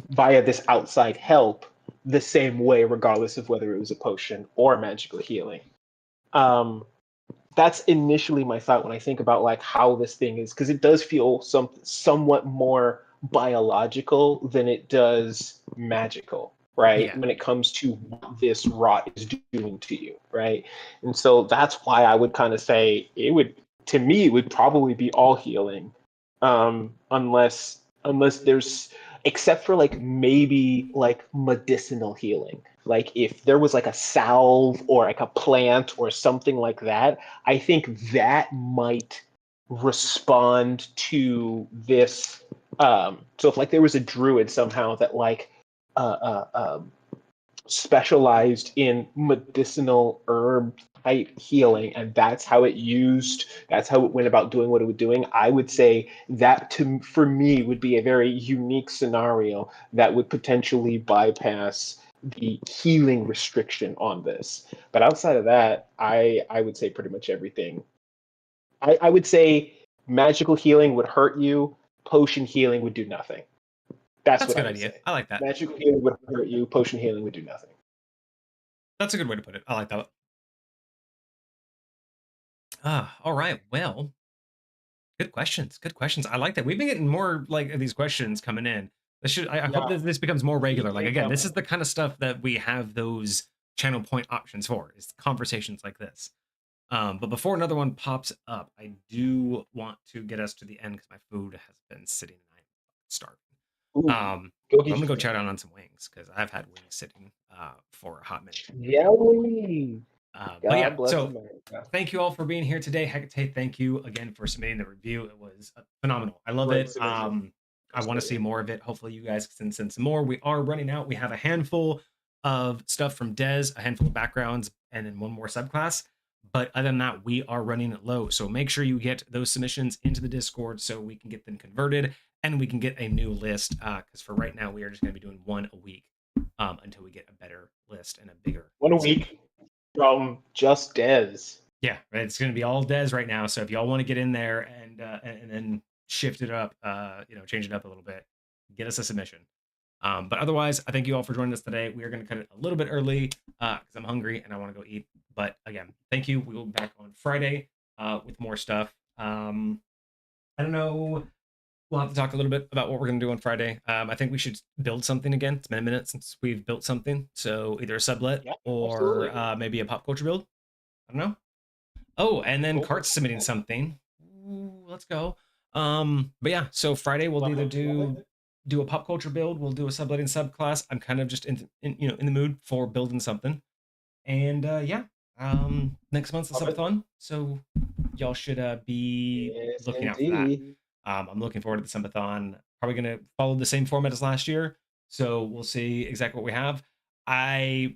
S2: via this outside help the same way, regardless of whether it was a potion or magical healing. That's initially my thought when I think about like how this thing is, because it does feel somewhat more biological than it does magical, right?
S1: Yeah.
S2: When it comes to what this rot is doing to you, right? And so that's why I would kind of say to me, it would probably be all healing, unless there's, except for like maybe like medicinal healing. Like if there was like a salve or like a plant or something like that, I think that might respond to this. So if like there was a druid somehow that like uh, uh, um, specialized in medicinal herb type healing, and that's how it went about doing what it was doing, I would say that for me would be a very unique scenario that would potentially bypass the healing restriction on this. But outside of that, I would say pretty much everything. I would say magical healing would hurt you, potion healing would do nothing. That's
S1: That's a
S2: what I
S1: good
S2: would
S1: idea.
S2: say.
S1: I like that.
S2: Magical healing would hurt you, potion healing would do nothing.
S1: That's a good way to put it. I like that. All right. Well, good questions. Good questions. I like that. We've been getting more like these questions coming in. I hope that this becomes more regular. Like again, this is the kind of stuff that we have those channel point options for, is conversations like this. But before another one pops up, I do want to get us to the end because my food has been sitting and I'm starving.
S2: Go
S1: I'm
S2: get
S1: gonna go
S2: your
S1: chow down on some wings because I've had wings sitting for a hot minute.
S2: Yelly.
S1: But yeah,
S2: God bless
S1: so
S2: America.
S1: thank you all for being here today. Hecate, thank you again for submitting the review. It was phenomenal. I love
S2: Great
S1: it.
S2: submission.
S1: I want to see more of it. Hopefully, you guys can send some more. We are running out. We have a handful of stuff from Des, a handful of backgrounds, and then one more subclass. But other than that, we are running low. So make sure you get those submissions into the Discord so we can get them converted and we can get a new list. Because for right now, we are just going to be doing one a week until we get a better list and a bigger
S2: One a
S1: list.
S2: week from just Dez.
S1: Yeah, it's going to be all Des right now. So if y'all want to get in there and then shift it up, change it up a little bit, get us a submission. But otherwise, I thank you all for joining us today. We are going to cut it a little bit early because I'm hungry and I want to go eat. But again, thank you. We will be back on Friday with more stuff. I don't know. We'll have to talk a little bit about what we're going to do on Friday. I think we should build something again. It's been a minute since we've built something. So either a sublet or maybe a pop culture build. I don't know. Oh, and then Cart's submitting something. Ooh, let's go. But yeah, so Friday we'll either do a pop culture build, we'll do a subletting subclass. I'm kind of just in the mood for building something. And next month's the subathon, so y'all should be looking out for that. I'm looking forward to the subathon. Probably gonna follow the same format as last year, so we'll see exactly what we have. I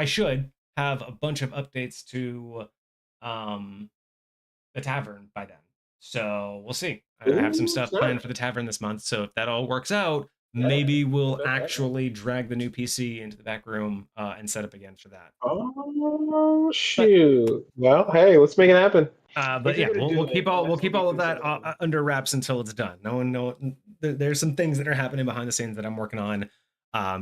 S1: should have a bunch of updates to the tavern by then. So we'll see. I have some stuff planned for the tavern this month. So if that all works out, maybe we'll actually drag the new PC into the back room and set up again for that.
S2: Oh shoot! Well, hey, let's make it happen.
S1: But yeah, we'll keep all of that under wraps until it's done. There's some things that are happening behind the scenes that I'm working on.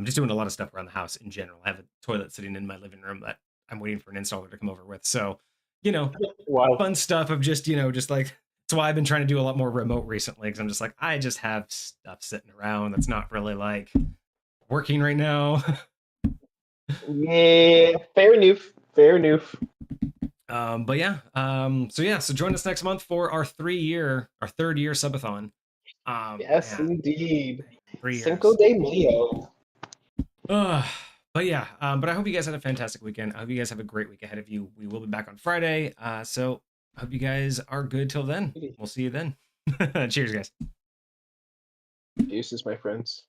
S1: Just doing a lot of stuff around the house in general. I have a toilet sitting in my living room that I'm waiting for an installer to come over with. So, fun stuff of just like, that's why I've been trying to do a lot more remote recently, because I'm just like, I just have stuff sitting around that's not really like working right now.
S2: Yeah, fair enough.
S1: But yeah, so join us next month for our third year subathon.
S2: Yes, indeed.
S1: 3 years.
S2: Cinco de Mayo.
S1: But yeah, but I hope you guys had a fantastic weekend. I hope you guys have a great week ahead of you. We will be back on Friday. So I hope you guys are good till then. We'll see you then. Cheers, guys.
S2: Deuces, my friends.